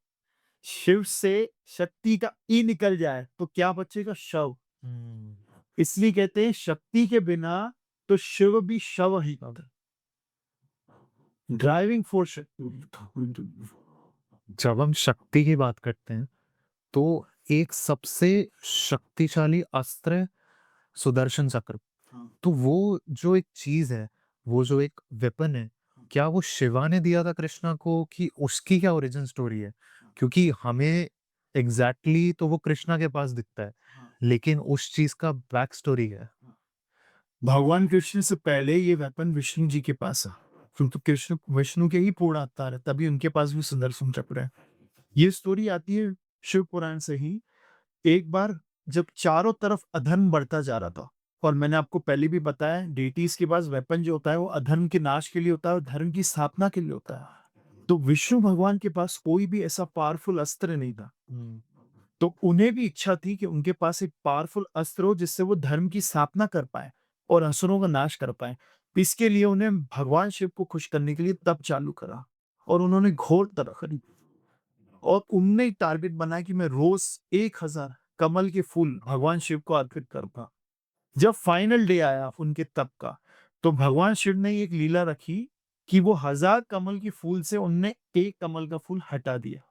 शिव से शक्ति का ई निकल जाए, तो क्या बचेगा? शव। हुँ। इसलिए कहते हैं शक्ति के बिना तो शिव भी शव ही था। Driving force. जब हम शक्ति की बात करते हैं, तो एक सबसे शक्तिशाली अस्त्र है सुदर्शन चक्र। हाँ, तो वो जो एक चीज़ है, वो जो एक वेपन है, क्या वो शिवा ने दिया था कृष्णा को, कि उसकी क्या ओरिजिन स्टोरी है? क्योंकि हमें एग्ज़ैक्टली तो वो कृष्णा के पास दिखता है, हाँ, लेकिन उस चीज़ का बैक स्टोरी क्या है? हाँ। भगवान कृष्ण से पहले ये वेपन विष्णु जी के पास है, क्योंकि कृष्ण विष्णु के ही पूर्ण अवतार है, तभी उनके पास भी सुदर्शन चक्र है। ये स्टोरी आती है शिव पुराण से ही। एक बार जब चारों तरफ अधर्म बढ़ता जा रहा था, और मैंने आपको पहले भी बताया डेटीज के पास वेपन जो होता है वो अधर्म के नाश के लिए होता है और धर्म की स्थापना के लिए होता है। तो विष्णु भगवान के पास कोई भी ऐसा पावरफुल अस्त्र नहीं था। हुँ, तो उन्हें भी इच्छा थी कि उनके पास एक पावरफुल अस्त्र हो जिससे वो धर्म की स्थापना कर पाए और असुरों का नाश कर पाए। तो इसके लिए उन्हें भगवान शिव को खुश करने के लिए तप चालू करा और उन्होंने घोर तप करी और उनने एक टारगेट बनाया कि मैं रोज 1000 कमल के फूल भगवान शिव को अर्पित करूंगा। जब फाइनल डे आया उनके तप का, तो भगवान शिव ने एक लीला रखी कि वो 1000 कमल के फूल से उनने एक कमल का फूल हटा दिया।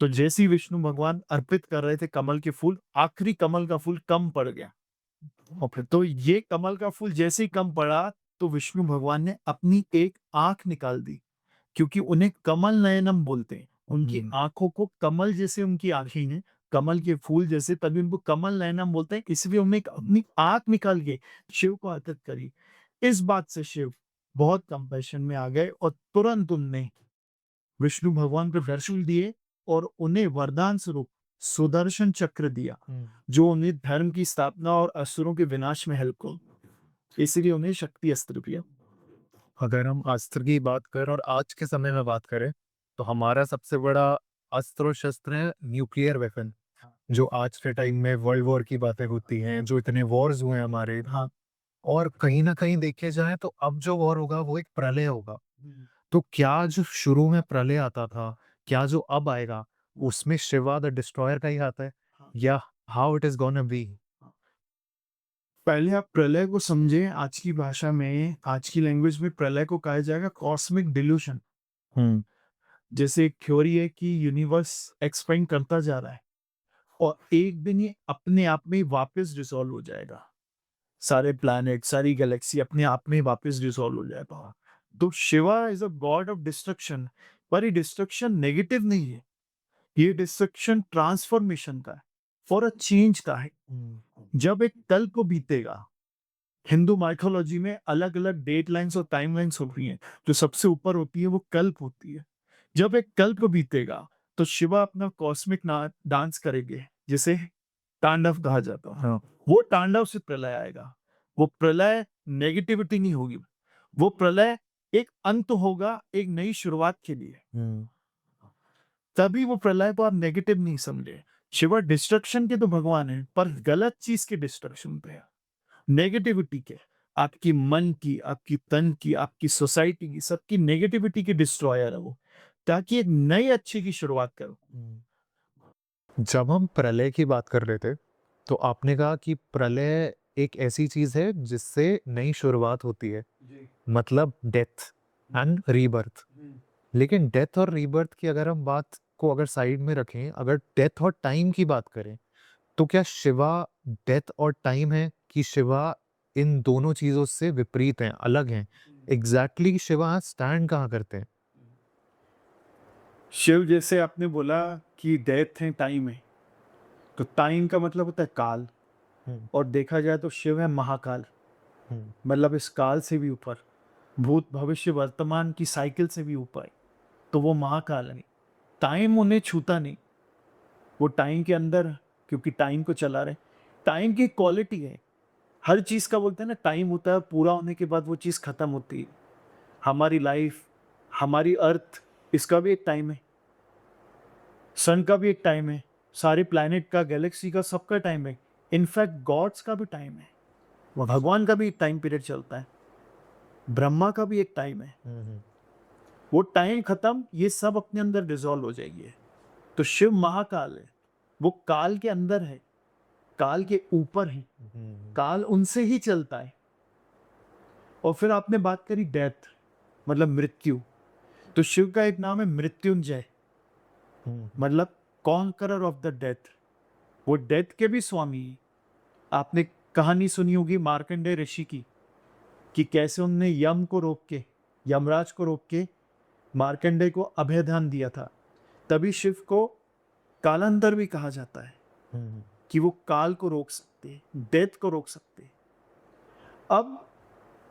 तो जैसे ही विष्णु भगवान अर्पित कर रहे थे कमल के फूल, आखिरी कमल का फूल कम पड़ गया। और फिर तो ये कमल का फूल जैसे ही कम पड़ा, तो विष्णु भगवान ने अपनी एक आंख निकाल दी, क्योंकि उन्हें कमल नयनम बोलते हैं। उनकी हुँ। आंखों को कमल जैसे उनकी आंखें हैं, कमल के फूल जैसे, तभी उनको कमल नयनम बोलते हैं। इसलिए उन्होंने एक अपनी आंख निकाल के शिव को अर्पित करी। इस बात से शिव बहुत कंपैशन में आ गए और तुरंत उनने विष्णु भगवान को दर्शन दिए और उन्हें वरदान स्वरूप सुदर्शन चक्र दिया, हुँ। जो उन्हें धर्म की स्थापना और असुरों के विनाश में हेल्प को। इसलिए उन्हें शक्ति अस्त्र दिया। अगर हम अस्त्र की बात करें और आज के समय में बात करें, तो हमारा सबसे बड़ा अस्त्र और शस्त्र है न्यूक्लियर वेपन। जो आज के टाइम में वर्ल्ड वॉर की बातें होती हैं, जो इतने वॉर्स हुए हैं हमारे, हाँ। और कहीं न कहीं देखे जाए तो अब जो वॉर होगा वो एक प्रलय होगा। हम्म। तो क्या जो शुरू में प्रलय आता था, क्या जो अब आएगा, उसमें शिवा द डिस्ट्रॉयर का ही हाथ है? हाँ, या how it is gonna be? हाँ। पहले आप प्रलय को समझें, आज की भाषा में, आज की लैंग्वेज में प्रलय को कहा जाएगा कॉस्मिक डिल्यूशन। हुँ, जैसे एक थ्योरी है कि यूनिवर्स एक्सपेंड करता जा रहा है और एक दिन ये अपने आप में ही वापस डिसॉल्व हो जाएगा। सारे प्लैनेट, सारी गैलेक्सी अपने आप में ही वापस डिसॉल्व हो जाएगा। तो Shiva is a God of destruction, पर ये डिस्ट्रक्शन नेगेटिव नहीं है। ये डिस्ट्रक्शन ट्रांसफॉर्मेशन का है, फॉर अ चेंज का है। जब एक कल्प बीतेगा, हिंदू माइथोलॉजी में अलग-अलग डेटलाइन्स और टाइमलाइन्स होती हैं। जो सबसे ऊपर होती है वो कल्प होती है। जब एक कल्प बीतेगा, तो शिवा अपना कॉस्मिक ना डांस करेंगे, जिसे तांडव कहा जाता है। हाँ। वो तांडव से प्रलय आएगा। वो प्रलय नेगेटिविटी नहीं होगी। वो प्रलय एक अंत होगा एक नई शुरुआत के लिए। तभी वो प्रलय को आप नेगेटिव नहीं समझे। शिवा डिस्ट्रक्शन के तो भगवान है, पर गलत चीज के डिस्ट्रक्शन पे है, नेगेटिविटी के, आपकी मन की, आपकी तन की, आपकी सोसाइटी की, सबकी नेगेटिविटी के डिस्ट्रॉयर है वो, ताकि एक नए अच्छे की शुरुआत करो। जब हम प्रलय की बात कर रहे थे, तो आपने कहा कि प्रलय एक ऐसी चीज है जिससे नई शुरुआत होती है, जी। मतलब डेथ एंड रीबर्थ। लेकिन डेथ और रीबर्थ की अगर हम बात को अगर साइड में रखें, अगर डेथ और टाइम की बात करें, तो क्या शिवा डेथ और टाइम है कि शिवा इन दोनों चीजों से विपरीत हैं, अलग हैं? एग्जैक्टली शिवा स्टैंड कहाँ करते हैं? शिव जैसे आपने बोला कि डेथ है, टाइम है, तो टाइम का मतलब होता है काल, हम्म, और देखा जाए तो शिव है महाकाल, हम्म, मतलब इस काल से भी ऊपर, भूत भविष्य वर्तमान की साइकिल से भी ऊपर, तो वो महाकाल है। टाइम उन्हें छूता नहीं, वो टाइम के अंदर, क्योंकि टाइम को चला रहे। टाइम की क्वालिटी है, हर चीज का बोलते हैं ना, टाइम होता है, पूरा होने के बाद वो चीज खत्म होती है। हमारी लाइफ, हमारी अर्थ, इसका भी एक टाइम है, सन का भी एक टाइम है, सारे प्लैनेट का, गैलेक्सी का, सबका टाइम है। इनफैक्ट गॉड्स का भी टाइम है, वो भगवान का भी एक टाइम पीरियड चलता है, ब्रह्मा का भी एक टाइम है। हम्म, वो टाइम खत्म, ये सब अपने अंदर डिसॉल्व हो जाएंगे। तो शिव महाकाल है, वो काल के अंदर है, काल के ऊपर है, हम्म, काल उनसे ही चलता है। और फिर आपने बात करी डेथ, मतलब मृत्यु, तो शिव का एक नाम है मृत्युंजय, हम्म, मतलब कॉन्करर ऑफ द डेथ। वो डेथ के भी स्वामी हैं। आपने कहानी सुनी होगी मार्कंडेय ऋषि की, कि कैसे उनने यम को रोक के, यमराज को रोक के मार्कंडेय को अभयदान दिया था। तभी शिव को कालांतर भी कहा जाता है, हम्म, कि वो काल को रोक सकते, डेथ को रोक सकते। अब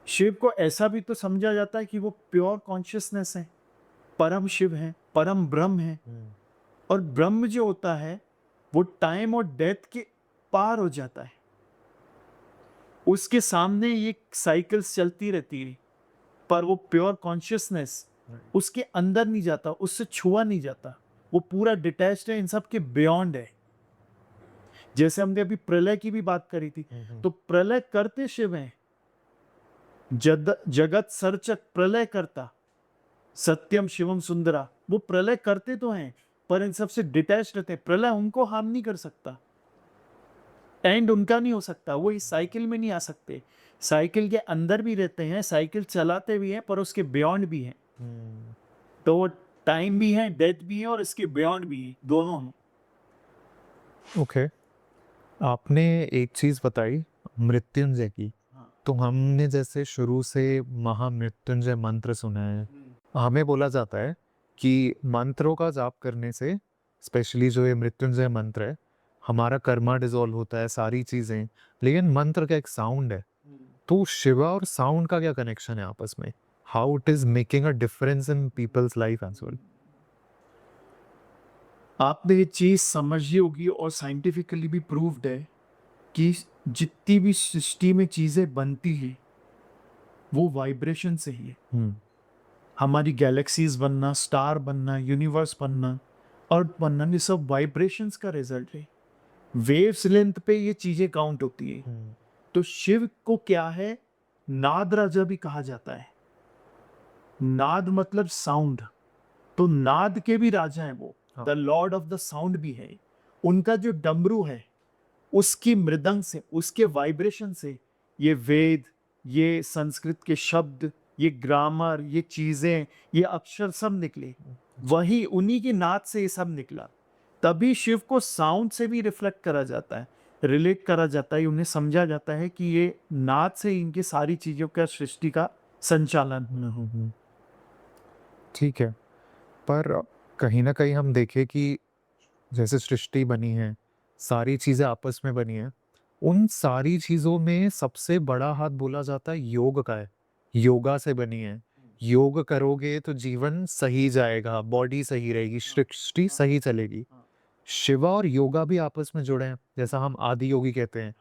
शिव को ऐसा भी तो समझा जाता है कि वो प्योर कॉन्शियसनेस है, परम शिव है, परम ब्रह्म है। हम्म, और ब्रह्म जो होता है, वो टाइम और डेथ के पार हो जाता है, उसके सामने ये साइकिल्स चलती रहती है, पर वो प्योर कॉन्शियसनेस उसके अंदर नहीं जाता, उससे छुआ नहीं जाता, वो पूरा डिटैच्ड है, इन सब के बियॉन्ड है। जैसे हमने अभी प्रलय की भी बात करी थी, हम्म, तो प्रलय करते शिव हैं, जगत सर्चक प्रलय करता, सत्यम शिवम सुंदरा, वो प्रलय करते तो हैं, पर इन सबसे डिटैच रहते हैं। प्रलय उनको हार्म नहीं कर सकता, एंड उनका नहीं हो सकता, वो इस साइकिल में नहीं आ सकते। साइकिल के अंदर भी रहते हैं, साइकिल चलाते भी हैं, पर उसके बियॉन्ड भी हैं। हम्म। तो वो टाइम भी है, डेथ भी है, और इसके बियॉन्ड भी है, दोनों हैं। ओके, आपने एक चीज बताई मृत्युंजय की। हाँ। तो हमने जैसे शुरू से महामृत्युंजय मंत्र सुना है, हमें बोला जाता है कि मंत्रों का जाप करने से, स्पेशली जो ये मृत्युंजय मंत्र है, हमारा कर्मा डिसॉल्व होता है, सारी चीजें। लेकिन मंत्र का एक साउंड है, तो शिवा और साउंड का क्या कनेक्शन है आपस में? How it is making a difference in people's life as well? आपने ये चीज समझी होगी, और साइंटिफिकली भी प्रूव्ड है, कि जितनी भी सृष्टि में चीजें बनती हैं, वो वाइब्रेशन से ही है। हम्म, हमारी गैलेक्सीज बनना, स्टार बनना, यूनिवर्स बनना, अर्थ बनना, ये सब वाइब्रेशंस का रिजल्ट है। वेव्स लेंथ पे ये चीजें काउंट होती है। हम्म, तो शिव को क्या है, नाद राजा भी कहा जाता है। नाद मतलब साउंड, तो नाद के भी राजा हैं वो, हाँ, the lord of the sound भी है। उनका जो डमरू है, उसकी मृदंग से, उसके वाइब्रेशन से, ये वेद, ये संस्कृत के शब्द, ये ग्रामर, ये चीजें, ये अक्षर सब निकले, अच्छा, वही उन्हीं की नाद से ये सब निकला। तभी शिव को साउंड से भी रिफ्लेक्ट करा जाता है, रिलेट करा जाता है, उन्हें समझा जाता है कि ये नाद से इनकी सारी चीजों का, सृष्टि का संचालन हम्म, हुआ। ठीक है। पर कहीं ना कहीं हम देखें कि जैसे सृष्टि बनी है, सारी चीज़ें आपस में बनी हैं, उन सारी चीज़ों में सबसे बड़ा हाथ बोला जाता है योग का है। योगा से बनी है। योग करोगे तो जीवन सही जाएगा, बॉडी सही रहेगी, सृष्टि सही चलेगी। शिवा और योगा भी आपस में जुड़े हैं, जैसा हम आदि योगी कहते हैं।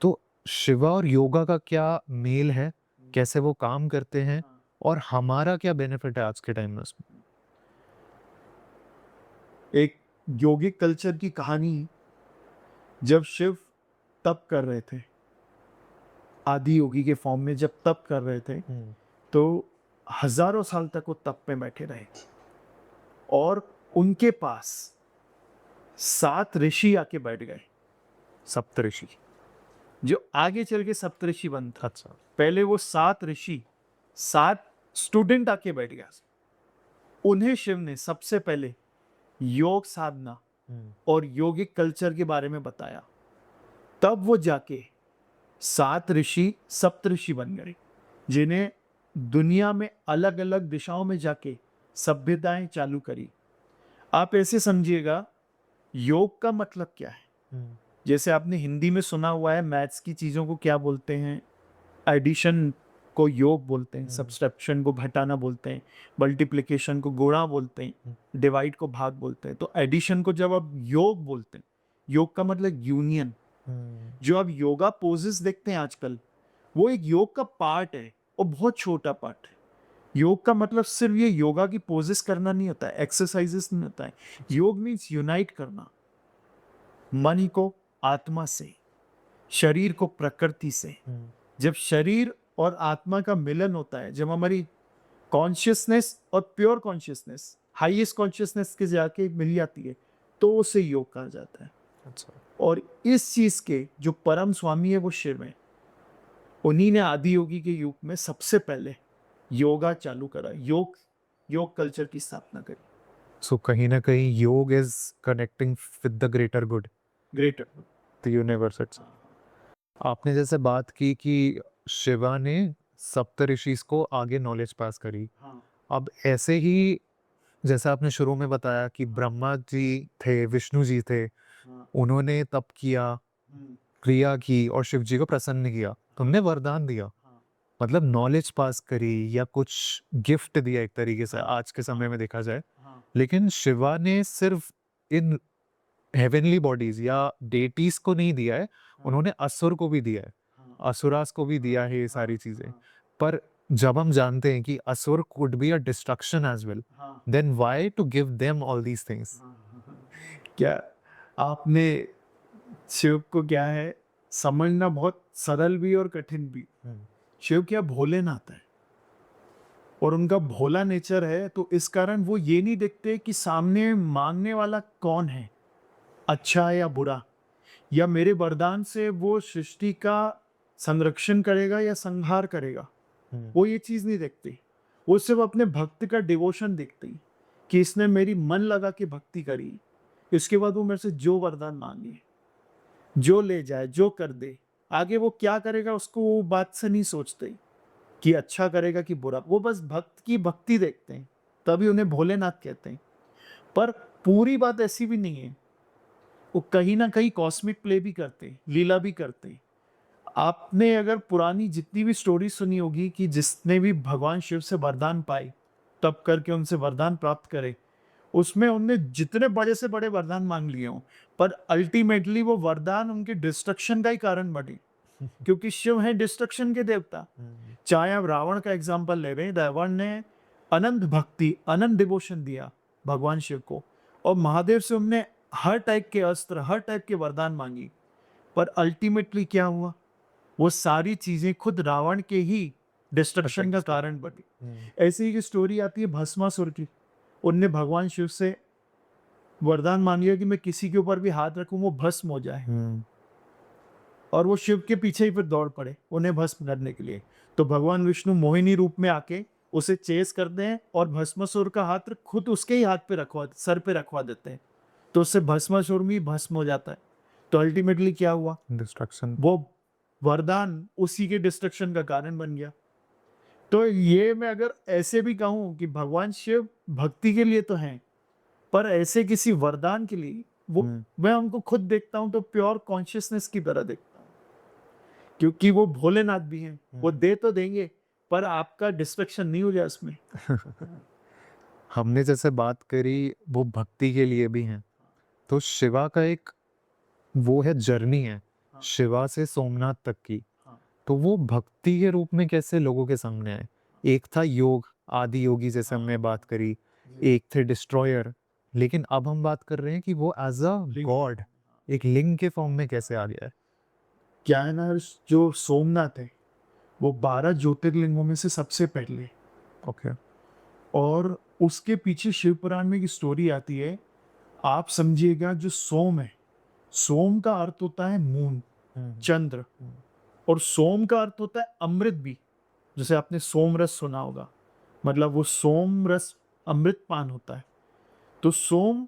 तो शिवा और योगा का क्या मेल है? कैसे वो काम करते हैं? और हमारा क्या बेनिफिट है आज के टाइम में उसमें? एक योगिक कल्चर की कहानी, जब शिव तप कर रहे थे, आदि योगी के फॉर्म में जब तप कर रहे थे, तो हजारों साल तक वो तप में बैठे रहे और उनके पास 7 ऋषि आके बैठ गए। सप्तऋषि। जो आगे चल के सप्तऋषि बनता, अच्छा। पहले वो 7 ऋषि, 7 स्टूडेंट आके बैठ गया। उन्हें शिव ने सबसे पहले योग साधना और योगिक कल्चर के बारे में बताया। तब वो जाके 7 ऋषि सप्तऋषि बन गए, जिन्हें दुनिया में अलग अलग दिशाओं में जाके सभ्यताएं चालू करी। आप ऐसे समझिएगा, योग का मतलब क्या है? जैसे आपने हिंदी में सुना हुआ है, मैथ्स की चीजों को क्या बोलते हैं? एडिशन को योग बोलते हैं, सब्सट्रैक्शन को घटाना बोलते हैं, मल्टीप्लिकेशन को गुणा बोलते हैं, डिवाइड को भाग बोलते हैं। तो एडिशन को जब आप योग बोलते हैं, योग का मतलब यूनियन। जो आप योगा पोजेस देखते हैं आजकल, वो एक योग का पार्ट है और बहुत छोटा पार्ट है। योग का मतलब सिर्फ ये योगा की पोजेस करना नहीं होता है, एक्सरसाइजेस नहीं होता है। योग मीन्स यूनाइट करना, मन को आत्मा से, शरीर को प्रकृति से। जब शरीर और आत्मा का मिलन होता है, जब हमारी कॉन्शियसनेस और प्योर कॉन्शियसनेस हाईएस्ट कॉन्शियसनेस के जाके मिल जाती है, तो उसे योग कहा जाता है। अच्छा। और इस चीज के जो परम स्वामी है वो शिव है। उन्हीं ने आदि योगी के युग में सबसे पहले योगा चालू करा, योग कल्चर की स्थापना करी। सो कहीं न कहीं योग is connecting with the greater good, greater. The universe itself. आपने जैसे बात की कि शिवा ने सप्तऋषिस को आगे नॉलेज पास करी। हाँ, अब ऐसे ही जैसा आपने शुरू में बताया कि ब्रह्मा जी थे, विष्णु जी थे, हाँ, उन्होंने तप किया, हम्म, क्रिया की और शिव जी को प्रसन्न किया। तुमने वरदान दिया, हाँ, मतलब नॉलेज पास करी या कुछ गिफ्ट दिया एक तरीके से हाँ, आज के समय में देखा जाए। हाँ, लेकिन शिवा ने सिर्फ इन हेवनली बॉडीज़ या डेटीज़ को नहीं दिया है, उन्होंने असुर को भी दिया है। हाँ, असुरास को भी दिया है ये सारी चीज़ें। पर जब हम जानते हैं कि asura could be a destruction as well, हाँ, then why to give them all these things? क्या आपने शिव को क्या है समझना बहुत सरल भी और कठिन भी। शिव क्या भोलेनाथ है और उनका भोला नेचर है, तो इस कारण वो ये नहीं देखते कि सामने मांगने वाला कौन है, अच्छा है या बुरा, या मेरे वरदान से वो सृष्टि का संरक्षण करेगा या संहार करेगा। वो ये चीज नहीं देखते। वो सिर्फ अपने भक्त का डिवोशन देखते हैं कि इसने मेरी मन लगा के भक्ति करी, इसके बाद वो मेरे से जो वरदान मांगे, जो ले जाए, जो कर दे, आगे वो क्या करेगा उसको वो बात से नहीं सोचते कि अच्छा करेगा कि बुरा। वो बस भक्त की भक्ति देखते हैं, तभी उन्हें भोलेनाथ कहते हैं। पर पूरी बात ऐसी भी नहीं है। वो कहीं ना कहीं कॉस्मिक प्ले भी करते हैं, लीला भी करते हैं। आपने अगर पुरानी जितनी भी स्टोरी सुनी होगी कि जिसने भी भगवान शिव से वरदान पाए, तब करके उनसे वरदान प्राप्त करे, उसमें उनने जितने बड़े से बड़े वरदान मांग लिए हों, पर अल्टीमेटली वो वरदान उनके डिस्ट्रक्शन का ही कारण बने, क्योंकि शिव है डिस्ट्रक्शन के देवता। चाहे आप रावण का एग्जाम्पल ले रहे हैं, रावण ने अनंत भक्ति, अनंत डिवोशन दिया भगवान शिव को, और महादेव से उनने हर टाइप के अस्त्र, हर टाइप के वरदान मांगी, पर अल्टीमेटली क्या हुआ? वो सारी चीजें खुद रावण के ही डिस्ट्रक्शन का कारण बनी। ऐसे ही स्टोरी आती है भस्मासुर की। उनने भगवान शिव से वरदान मांग लिया कि मैं किसी के ऊपर भी हाथ रखूं वो भस्म हो जाए, और वो शिव के पीछे ही फिर दौड़ पड़े उन्हें भस्म करने के लिए। तो भगवान विष्णु मोहिनी रूप में आके उसे चेस करते हैं और भस्मासुर का हाथ खुद उसके ही हाथ पे रखवा, सर पे रखवा देते हैं, तो उससे भस्मासुर भी भस्म हो जाता है। तो अल्टीमेटली क्या हुआ? डिस्ट्रक्शन। वो वरदान उसी के डिस्ट्रक्शन का कारण बन गया। तो ये मैं अगर ऐसे भी कहूं कि भगवान शिव भक्ति के लिए तो हैं, पर ऐसे किसी वरदान के लिए वो मैं उनको खुद देखता हूँ तो प्योर कॉन्शियसनेस की तरह देखता हूँ, क्योंकि वो भोलेनाथ भी हैं, वो दे तो देंगे पर आपका डिस्ट्रैक्शन नहीं हो जाए उसमें। हमने जैसे बात करी वो भक्ति के लिए भी हैं, तो शिवा का एक वो है जर्नी है, हाँ, शिवा से सोमनाथ तक की। हाँ, तो वो भक्ति के रूप में कैसे लोगों के सामने आए? एक था योग, आदि योगी जैसे हमने बात करी, जी, एक थे डिस्ट्रॉयर, लेकिन अब हम बात कर रहे हैं कि वो एज़ अ लिंग के गॉड, फॉर्म में, हाँ। एक लिंग के फॉर्म में कैसे आ गया है? क्या है ना, जो सोमनाथ है, वो 12 ज्योतिर्लिंगों में से सबसे पहले, ओके। और उसके पीछे शिव पुराण में एक स्टोरी आती है। आप समझिएगा, जो सोम है, सोम का अर्थ होता है मून, हुँ, चंद्र, हुँ, और सोम का अर्थ होता है अमृत भी। जैसे आपने सोम रस सुना होगा, मतलब वो सोम रस अमृत पान होता है। तो सोम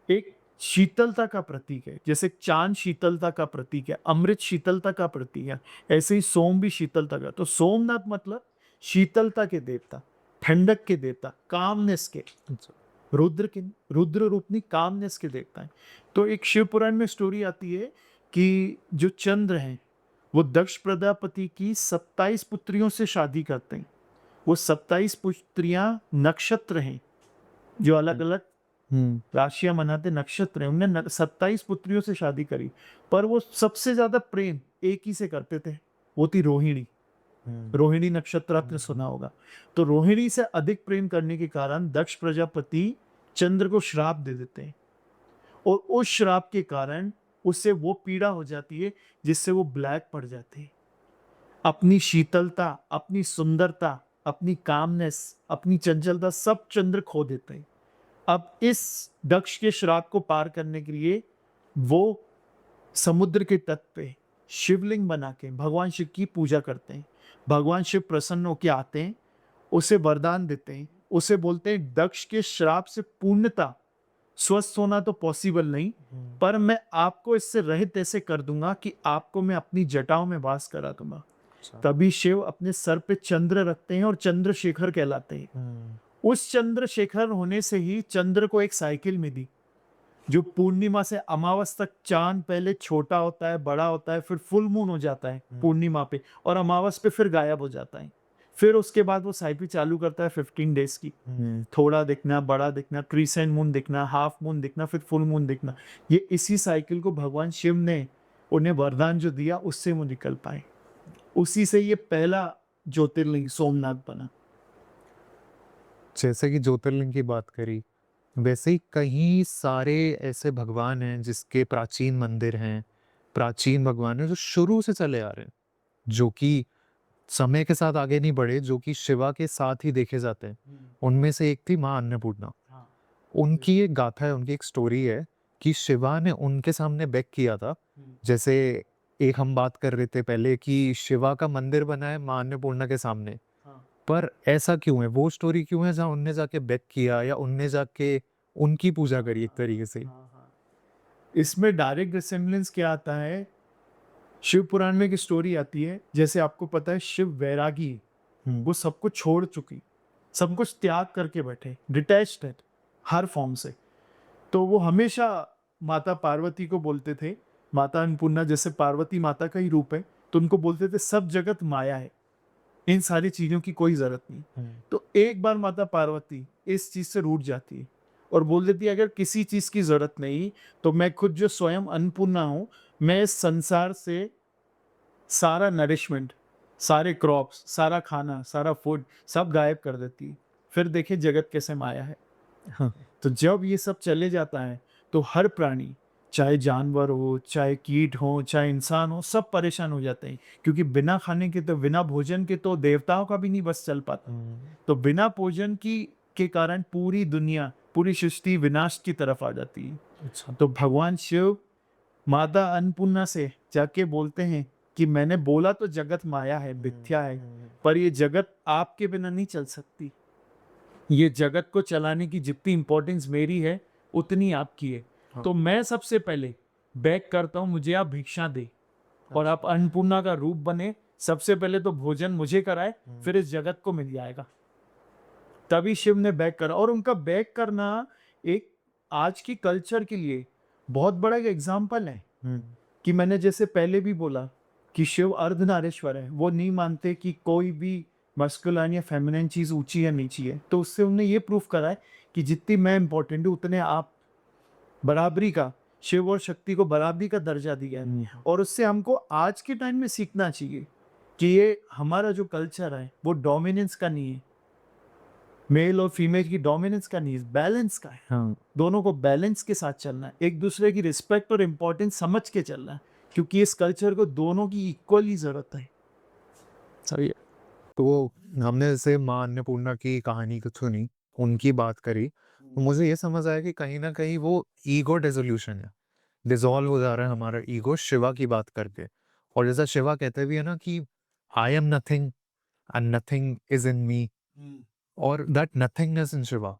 एक शीतलता का प्रतीक है, जैसे चांद शीतलता का प्रतीक है, अमृत शीतलता का प्रतीक है, ऐसे ही सोम भी शीतलता का। तो सोमनाथ मतलब शीतलता के देवता, ठंडक के देवता, कामनेस के, अच्छा। रुद्र के, रुद्र रूपनी कामनेस के देवता है। तो एक शिव पुराण में स्टोरी आती है कि जो चंद्र हैं, वो दक्ष प्रजापति की 27 पुत्रियों से शादी करते हैं। वो 27 पुत्रियां नक्षत्र हैं, जो अलग अलग हुँ, राशियां मनाते नक्षत्र हैं। उनने 27 पुत्रियों से शादी करी, पर वो सबसे ज्यादा प्रेम एक ही से करते थे, वो थी रोहिणी। हुँ, रोहिणी नक्षत्र आपने सुना होगा। तो रोहिणी से अधिक प्रेम करने के कारण दक्ष प्रजापति चंद्र को श्राप दे देते हैं, और उस श्राप के कारण उससे वो पीड़ा हो जाती है जिससे वो ब्लैक पड़ जाते हैं। अपनी शीतलता, अपनी सुंदरता, अपनी कामनेस, अपनी चंचलता सब चंद्र खो देते हैं। अब इस दक्ष के श्राप को पार करने के लिए वो समुद्र के तट पे शिवलिंग बना के भगवान शिव की पूजा करते हैं। भगवान शिव प्रसन्न होके आते हैं, उसे वरदान देते हैं, उसे बोलते हैं दक्ष के श्राप से पूर्णता स्वस्थ होना तो पॉसिबल नहीं, हुँ, पर मैं आपको इससे रहित ऐसे कर दूंगा कि आपको मैं अपनी जटाओं में वास करा दूंगा। अच्छा। तभी शिव अपने सर पे चंद्र रखते हैं और चंद्रशेखर कहलाते हैं। हुँ, उस चंद्रशेखर होने से ही चंद्र को एक साइकिल मिली, जो पूर्णिमा से अमावस तक चांद पहले छोटा होता है, बड़ा होता है, फिर फुल मून हो जाता है हुँ, पूर्णिमा पे, और अमावस पे फिर गायब हो जाता है। फिर उसके बाद वो साइकिल चालू करता है 15 डेज की, हुँ, थोड़ा दिखना, बड़ा दिखना, क्रीसेंट मून दिखना, हाफ मून दिखना, फिर फुल मून दिखना। ये इसी साइकिल को भगवान शिव ने उन्हें वरदान जो दिया उससे वो निकल पाए। उसी से ये पहला ज्योतिर्लिंग सोमनाथ बना। जैसे कि ज्योतिर्लिंग की बात करी, वैसे ही कई सारे ऐसे भगवान हैं जिसके प्राचीन मंदिर हैं, प्राचीन भगवान हैं जो शुरू से चले आ रहे हैं, जो कि समय के साथ आगे नहीं बढ़े, जो कि शिवा के साथ ही देखे जाते हैं। उनमें से एक थी माँ अन्नपूर्णा। हाँ, उनकी एक गाथा है, उनकी एक स्टोरी है कि शिवा ने उनके सामने बेग किया था। जैसे एक हम बात कर रहे थे पहले कि शिवा का मंदिर बना है माँ अन्नपूर्णा के सामने। हाँ, पर ऐसा क्यों है? वो स्टोरी क्यों है जहाँ उनने जाके बेग किया या उनने जाके उनकी पूजा हाँ, करी एक हाँ, तरीके से? हाँ, हाँ। इसमें डायरेक्ट रिसेम्बलेंस क्या आता है, शिव पुराण में एक स्टोरी आती है, जैसे आपको पता है शिव वैरागी है, हुँ, वो सब कुछ छोड़ चुकी, सब कुछ त्याग करके बैठे, डिटैच्ड है हर फॉर्म से। तो वो हमेशा माता पार्वती को बोलते थे, माता अन्नपूर्णा जैसे पार्वती माता का ही रूप है, तो उनको बोलते थे सब जगत माया है, इन सारी चीजों की कोई जरूरत नहीं। हुँ, तो एक बार माता पार्वती इस चीज से रूठ जाती है और बोल देती है अगर किसी चीज की जरूरत नहीं, तो मैं खुद जो स्वयं अन्नपूर्णा हूं, मैं इस संसार से सारा नरिशमेंट, सारे क्रॉप्स, सारा खाना, सारा फूड सब गायब कर देती है। फिर देखिए जगत कैसे माया है। हाँ, तो जब ये सब चले जाता है, तो हर प्राणी, चाहे जानवर हो, चाहे कीट हो, चाहे इंसान हो, सब परेशान हो जाते हैं, क्योंकि बिना खाने के, तो बिना भोजन के तो देवताओं का भी नहीं बस चल पाता। हुँ, तो बिना भोजन की के कारण पूरी दुनिया, पूरी सृष्टि विनाश की तरफ आ जाती है। अच्छा। तो भगवान शिव माता अन्नपूर्णा से जाके बोलते हैं कि मैंने बोला तो जगत माया है, हुँ, मिथ्या है, हुँ, पर ये जगत आपके बिना नहीं चल सकती। ये जगत को चलाने की जितनी इंपॉर्टेंस मेरी है, उतनी आपकी है। हाँ, तो मैं सबसे पहले बेग करता हूँ, मुझे आप भिक्षा दे, और आप अच्छा। अन्नपूर्णा का रूप बने। सबसे पहले तो भोजन मुझे कराए, हुँ, फिर इस जगत को मिल जाएगा। तभी शिव ने बैक करा, और उनका बैक करना एक आज की कल्चर के लिए बहुत बड़ा एक एग्ज़ाम्पल है हुँ, कि मैंने जैसे पहले भी बोला कि शिव अर्धनारीश्वर है। वो नहीं मानते कि कोई भी मस्कुलिन या फेमिनिन चीज़ ऊँची या नीची है। तो उससे उन्होंने ये प्रूव करा है कि जितनी मैं इम्पोर्टेंट हूँ, उतने आप बराबरी का, शिव और शक्ति को बराबरी का दर्जा दिया है। हुँ, और उससे हमको आज के टाइम में सीखना चाहिए कि ये हमारा जो कल्चर है, वो डोमिनेंस का नहीं है। मेल और फीमेल की डोमिनेंस का नहीं है, बैलेंस का है। हाँ, दोनों को बैलेंस के साथ चलना है, एक दूसरे की रिस्पेक्ट और इम्पोर्टेंस समझ के चलना है, क्योंकि इस कल्चर को दोनों की इक्वली ज़रूरत है। सही है। तो हमने जैसे माँ अन्नपूर्णा की कहानी को सुनी, उनकी बात करी, तो मुझे ये समझ आया कि कहीं न कहीं वो ईगो डिसोल्यूशन है। डिसॉल्व हो जा रहा है हमारा ईगो शिवा की बात करके। और जैसा शिवा कहते भी है ना कि I am nothing and nothing is in me, हुँ। और that nothingness in Shiva,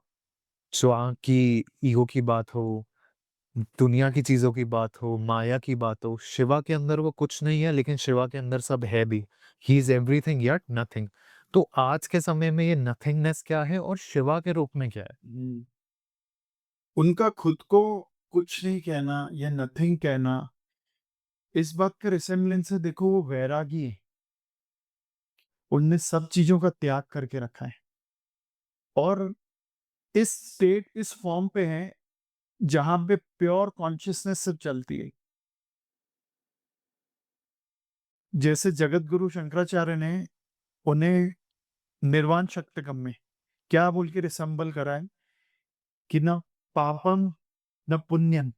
Shiva की ईगो की बात हो, दुनिया की चीज़ों की बात हो, माया की बात हो, शिवा के अंदर वो कुछ नहीं है, लेकिन शिवा के अंदर सब है भी। He is everything yet nothing. तो आज के समय में ये नथिंगनेस क्या है और शिवा के रूप में क्या है? हुँ। उनका खुद को कुछ नहीं कहना या नथिंग कहना, इस बात का रिसेम्बलेंस है, देखो वो वैरागी है। उनने सब चीज़ों का त्याग करके रखा है और इस स्टेट इस फॉर्म पे है जहाँ पे प्योर कॉन्शसनेस सिर्फ़ चलती है। जैसे जगतगुरु शंकराचार्य ने उन्हें निर्वाण शक्तकम में क्या बोल के रिसेंबल करा है कि न पापम न पुण्यम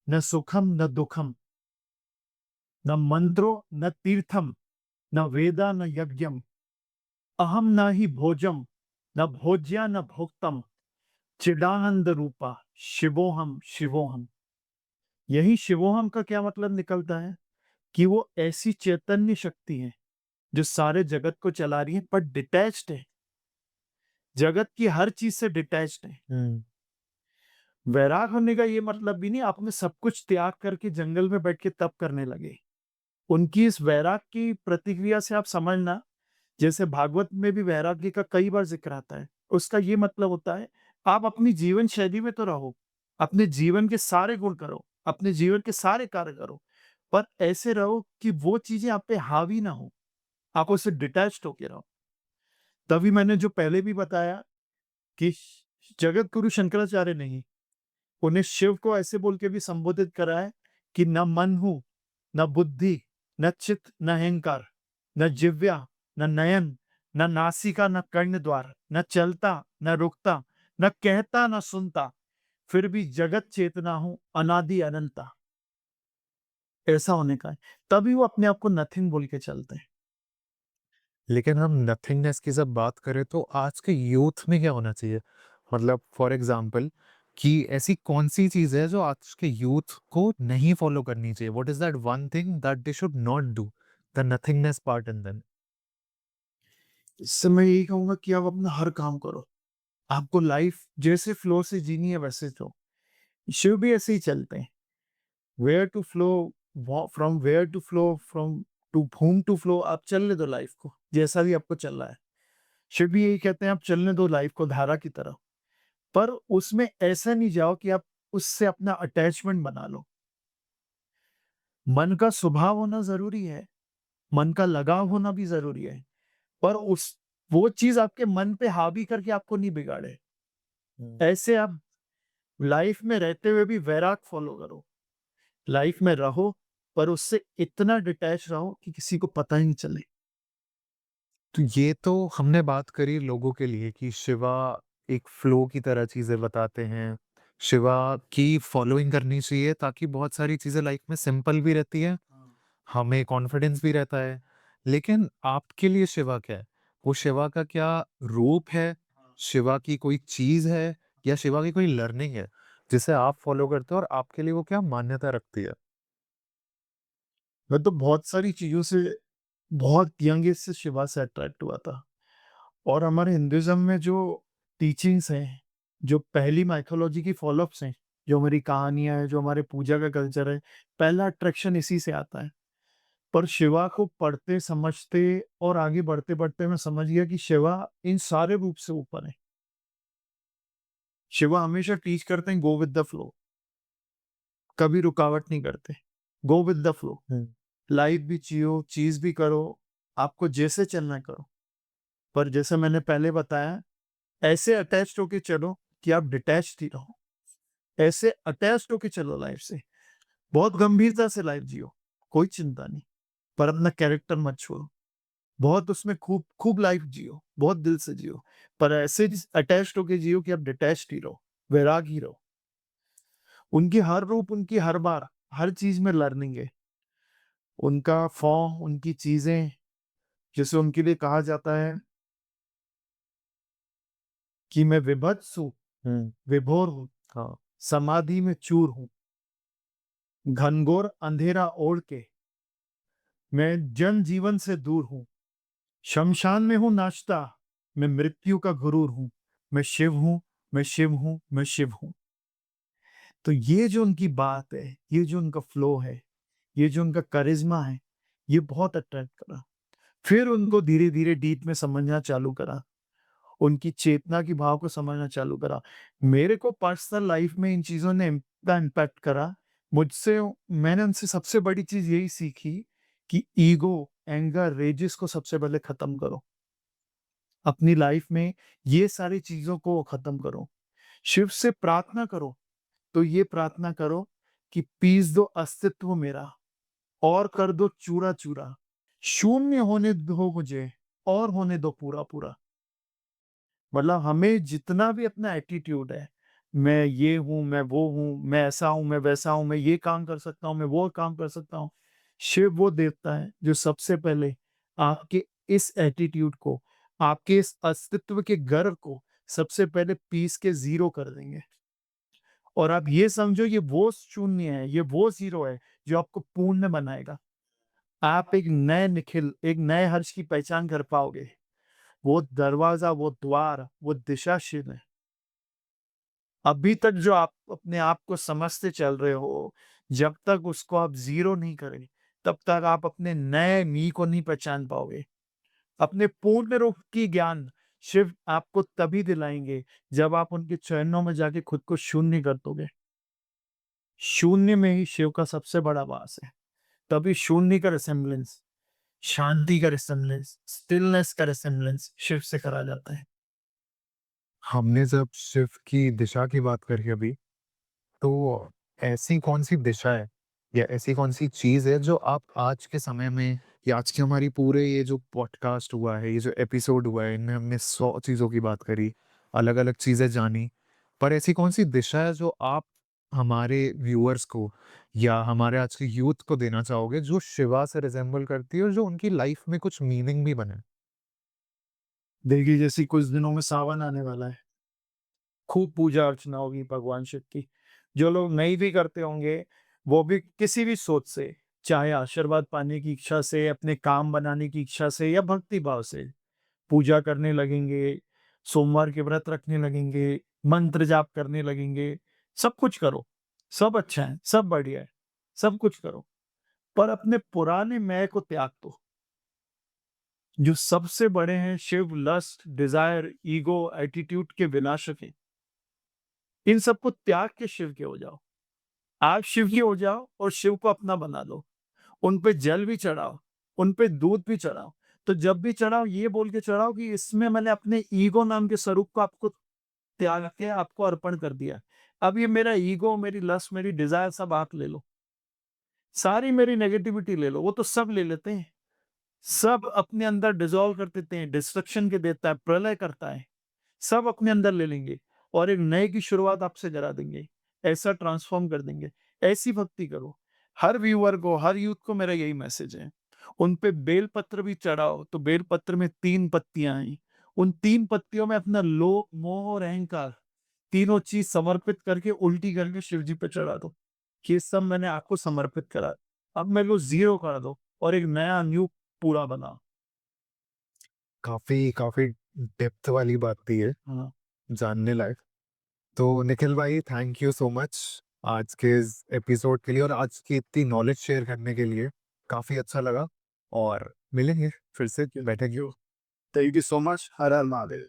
न सुखम न दुखम न मंत्रो न तीर्थम न वेदा न यज्ञम अहम न ही भोजम न भोज्या न भोक्तम चिदानंद रूपा शिवोहम शिवोहम। यही शिवोहम का क्या मतलब निकलता है कि वो ऐसी चैतन्य शक्ति है जो सारे जगत को चला रही है पर डिटैच्ड है, जगत की हर चीज से डिटैच्ड है। हुँ, वैराग होने का ये मतलब भी नहीं आपने सब कुछ त्याग करके जंगल में बैठ के तप करने लगे। उनकी इस वैराग की प्रतिक्रिया से आप समझना, जैसे भागवत में भी वैराग्य का कई बार ज़िक्र आता है। उसका ये मतलब होता है, आप अपनी जीवन शैली में तो रहो, अपने जीवन के सारे गुण करो, अपने जीवन के सारे कार्य करो, पर ऐसे रहो कि वो चीज़ें आप पे हावी ना हो, आप उससे डिटैच्ड होके रहो। तभी मैंने जो पहले भी बताया कि जगत गुरु शंकराचार्य ने ही उन्हें शिव को ऐसे बोल के भी संबोधित करा है कि न मन हूँ, न बुद्धि, न चित्त, न अहंकार, न जिव्या, न नयन, न नासिका, न कर्ण द्वार, न चलता, न रुकता, न कहता, न सुनता, फिर भी जगत चेतना हूँ, अनादि अनंता। ऐसा होने का है। तभी वो अपने आप को नथिंग बोल के चलते हैं। लेकिन हम नथिंगनेस की जब बात करें तो आज के यूथ में क्या होना चाहिए? मतलब फॉर एग्ज़ाम्पल कि ऐसी कौन-सी चीज़ है जो आज के यूथ को नहीं फॉलो करनी चाहिए? What is that one thing that they should not do? The nothingness part in them. इससे मैं यही कहूँगा कि आप अपना हर काम करो। आपको लाइफ जैसे फ्लो से जीनी है वैसे तो। शिव भी ऐसे ही चलते हैं। Where to flow from where to flow from to whom to flow आप चलने दो लाइफ को, जैसा भी आपको चल रहा है। शिव भी यही कहते हैं आप चलने दो लाइफ को धारा की तरह। पर उसमें ऐसा नहीं जाओ कि आप उससे अपना अटैचमेंट बना लो। मन का स्वभाव होना ज़रूरी है, मन का लगाव होना भी ज़रूरी है। पर उस वो चीज़ आपके मन पे हावी करके आपको नहीं बिगाड़े। हुँ। ऐसे आप लाइफ में रहते हुए भी वैराग फॉलो करो। लाइफ में रहो पर उससे इतना डिटैच रहो कि किसी को पता ही नहीं चले। तो ये तो हमने बात करी लोगों के लिए कि शिवा एक फ्लो की तरह चीज़ें बताते हैं। शिवा की फॉलोइंग करनी चाहिए ताकि बहुत सारी चीज़ें लाइफ में सिंपल भी रहती है, हाँ। हमें कॉन्फिडेंस भी रहता है। लेकिन आपके लिए शिवा क्या है? वो शिवा का क्या रूप है? हाँ। शिवा की कोई चीज़ है या शिवा की कोई लर्निंग है, जिसे आप फॉलो करते हो और आपके लिए वो क्या मान्यता रखती है? मैं तो बहुत सारी चीज़ों से बहुत यंग एज से शिवा से अट्रैक्ट हुआ था और हमारे हिंदुइज़्म में जो टीचिंग्स हैं, जो पहली माइथोलॉजी की फ़ॉलो-अप्स हैं, जो हमारी कहानियाँ हैं, जो हमारे पूजा का कल्चर है, पहला अट्रैक्शन इसी से आता है। पर शिवा को पढ़ते, समझते और आगे बढ़ते-बढ़ते मैं समझ गया कि शिवा इन सारे रूप से ऊपर है। शिवा हमेशा टीच करते हैं गो विद द फ्लो। कभी रुकावट नहीं करते। Go with the flow. Hmm, life भी जियो, चीज़ भी करो, आपको जैसे चलना है करो। पर जैसे मैंने पहले बताया, ऐसे अटैच्ड होके चलो कि आप डिटैच्ड ही रहो। ऐसे अटैच्ड होके चलो लाइफ से। बहुत गंभीरता से लाइफ जियो, कोई चिंता नहीं, पर अपना कैरेक्टर मत छोड़ो। बहुत उसमें खूब खूब लाइफ जियो, बहुत दिल से जियो, पर ऐसे जिस अटैच्ड होके जियो कि आप डिटैच्ड ही रहो, वैराग ही रहो। उनकी हर रूप, उनकी हर बार, हर चीज़ में लर्निंग है। उनका फॉर्म, उनकी चीज़ें, जैसे उनके लिए कहा जाता है कि मैं विभत्स हूँ, हुँ, विभोर हूँ, हाँ, समाधि में चूर हूँ, घनघोर अंधेरा ओढ़ के मैं जनजीवन से दूर हूँ। शमशान में हूँ नाचता, मैं मृत्यु का गुरूर हूँ। मैं शिव हूँ, मैं शिव हूँ, मैं शिव हूँ। तो ये जो उनकी बात है, ये जो उनका फ्लो है, ये जो उनका करिश्मा है, ये बहुत अट्रैक्ट करा। फिर उनको धीरे-धीरे डीप में समझना चालू करा। उनकी चेतना की भाव को समझना चालू करा। मेरे को पर्सनल लाइफ में इन चीज़ों ने इतना इम्पैक्ट करा। मुझसे मैंने उनसे सबसे बड़ी चीज़ यही सीखी कि ईगो, एंगर, रेजेस को सबसे पहले खत्म करो। अपनी लाइफ में ये सारी चीज़ों को खत्म करो। शिव से प्रार्थना करो, तो ये प्रार्थना करो कि पीस दो अस्तित्व मेरा और कर दो चूरा-चूरा। शून्य होने दो मुझे और होने दो पूरा-पूरा। मतलब हमें जितना भी अपना एटीट्यूड है, मैं ये हूँ, मैं वो हूँ, मैं ऐसा हूँ, मैं वैसा हूँ, मैं ये काम कर सकता हूँ, मैं वो काम कर सकता हूँ। शिव वो देवता है जो सबसे पहले आपके इस एटीट्यूड को, आपके इस अस्तित्व के गर्व को सबसे पहले पीस के ज़ीरो कर देंगे। और आप ये समझो ये वो शून्य है, ये वो ज़ीरो है जो आपको पूर्ण बनाएगा। आप एक नए निखिल, एक नए हर्ष की पहचान कर पाओगे। वो दरवाज़ा, वो द्वार, वो दिशाशील है। अभी तक जो आप अपने आप को समझते चल रहे हो, जब तक उसको आप ज़ीरो नहीं करेंगे, तब तक आप अपने नए मी को नहीं पहचान पाओगे। अपने पूर्ण रूप की ज्ञान शिव आपको तभी दिलाएँगे, जब आप उनके चरणों में जाके खुद को शून्य कर दोगे। शून्य में ही शिव का सबसे बड़ा वास है। तभी शून्य का रिसेम्बलेंस, शांति का रिसेम्बलेंस, स्टिलनेस का रिसेम्बलेंस शिव से करा जाता है। हमने जब शिव की दिशा की बात करी अभी, तो ऐसी कौन-सी दिशा है या ऐसी कौन-सी चीज़ है जो आप आज के समय में या आज की हमारी पूरे ये जो पॉडकास्ट हुआ है, ये जो एपिसोड हुआ है, इनमें हमने 100 चीज़ों की बात करी, अलग-अलग चीज़ें जानी, पर ऐसी कौन-सी दिशा है जो आप हमारे व्यूअर्स को या हमारे आज के यूथ को देना चाहोगे जो शिवा से रिज़ेम्बल करती है और जो उनकी लाइफ़ में कुछ मीनिंग भी बने? देखिए, जैसे कुछ दिनों में सावन आने वाला है। खूब पूजा अर्चना होगी भगवान शिव की। जो लोग नहीं भी करते होंगे, वो भी किसी भी सोच से, चाहे आशीर्वाद पाने की इच्छा से, अपने काम बनाने की इच्छा से या भक्ति भाव से, पूजा करने लगेंगे, सोमवार के व्रत रखने लगेंगे, मंत्र जाप करने लगेंगे। सब कुछ करो, सब अच्छा है, सब बढ़िया है, सब कुछ करो, पर अपने पुराने मैं को त्याग दो। जो सबसे बड़े हैं Shiva, lust, desire, ego, attitude के विनाशक हैं। इन सबको त्याग के शिव के हो जाओ। आप शिव के हो जाओ और शिव को अपना बना लो। उन पे जल भी चढ़ाओ, उन पे दूध भी चढ़ाओ। तो जब भी चढ़ाओ ये बोल के चढ़ाओ कि इसमें मैंने अपने ईगो नाम के स्वरूप को आपको त्याग के आपको अर्पण कर दिया। अब ये मेरा ईगो, मेरी लस्ट, मेरी डिज़ायर सब आप ले लो। सारी मेरी नेगेटिविटी ले लो, वो तो सब ले लेते हैं। सब अपने अंदर डिसॉल्व कर देते हैं, डिस्ट्रक्शन के देता है, प्रलय करता है। सब अपने अंदर ले लेंगे और एक नए की शुरुआत आपसे करा देंगे। ऐसा ट्रांसफ़ॉर्म कर देंगे। ऐसी भक्ति करो। हर व्यूअर को, हर यूथ को मेरा यही मैसेज है। उन पे बेल पत्र भी चढ़ाओ, तो बेल पत्र में 3 पत्तियाँ आई। उन 3 पत्तियों में अपना लोभ, मोह और अहंकार तीनों चीज़ समर्पित करके उल्टी करके शिव जी पे चढ़ा दो, कि ये सब मैंने आपको समर्पित करा। अब मेरे को ज़ीरो कर दो और एक नया न्यू पूरा बनाओ। काफ़ी डेप्थ वाली बात थी ये, हाँ। जानने लायक। तो निखिल भाई थैंक यू सो मच आज के इस एपिसोड के लिए और आज की इतनी नॉलेज शेयर करने के लिए काफ़ी अच्छा लगा और मिलेंगे फिर से बैठेंगे thank you so much. Her her Mahadev.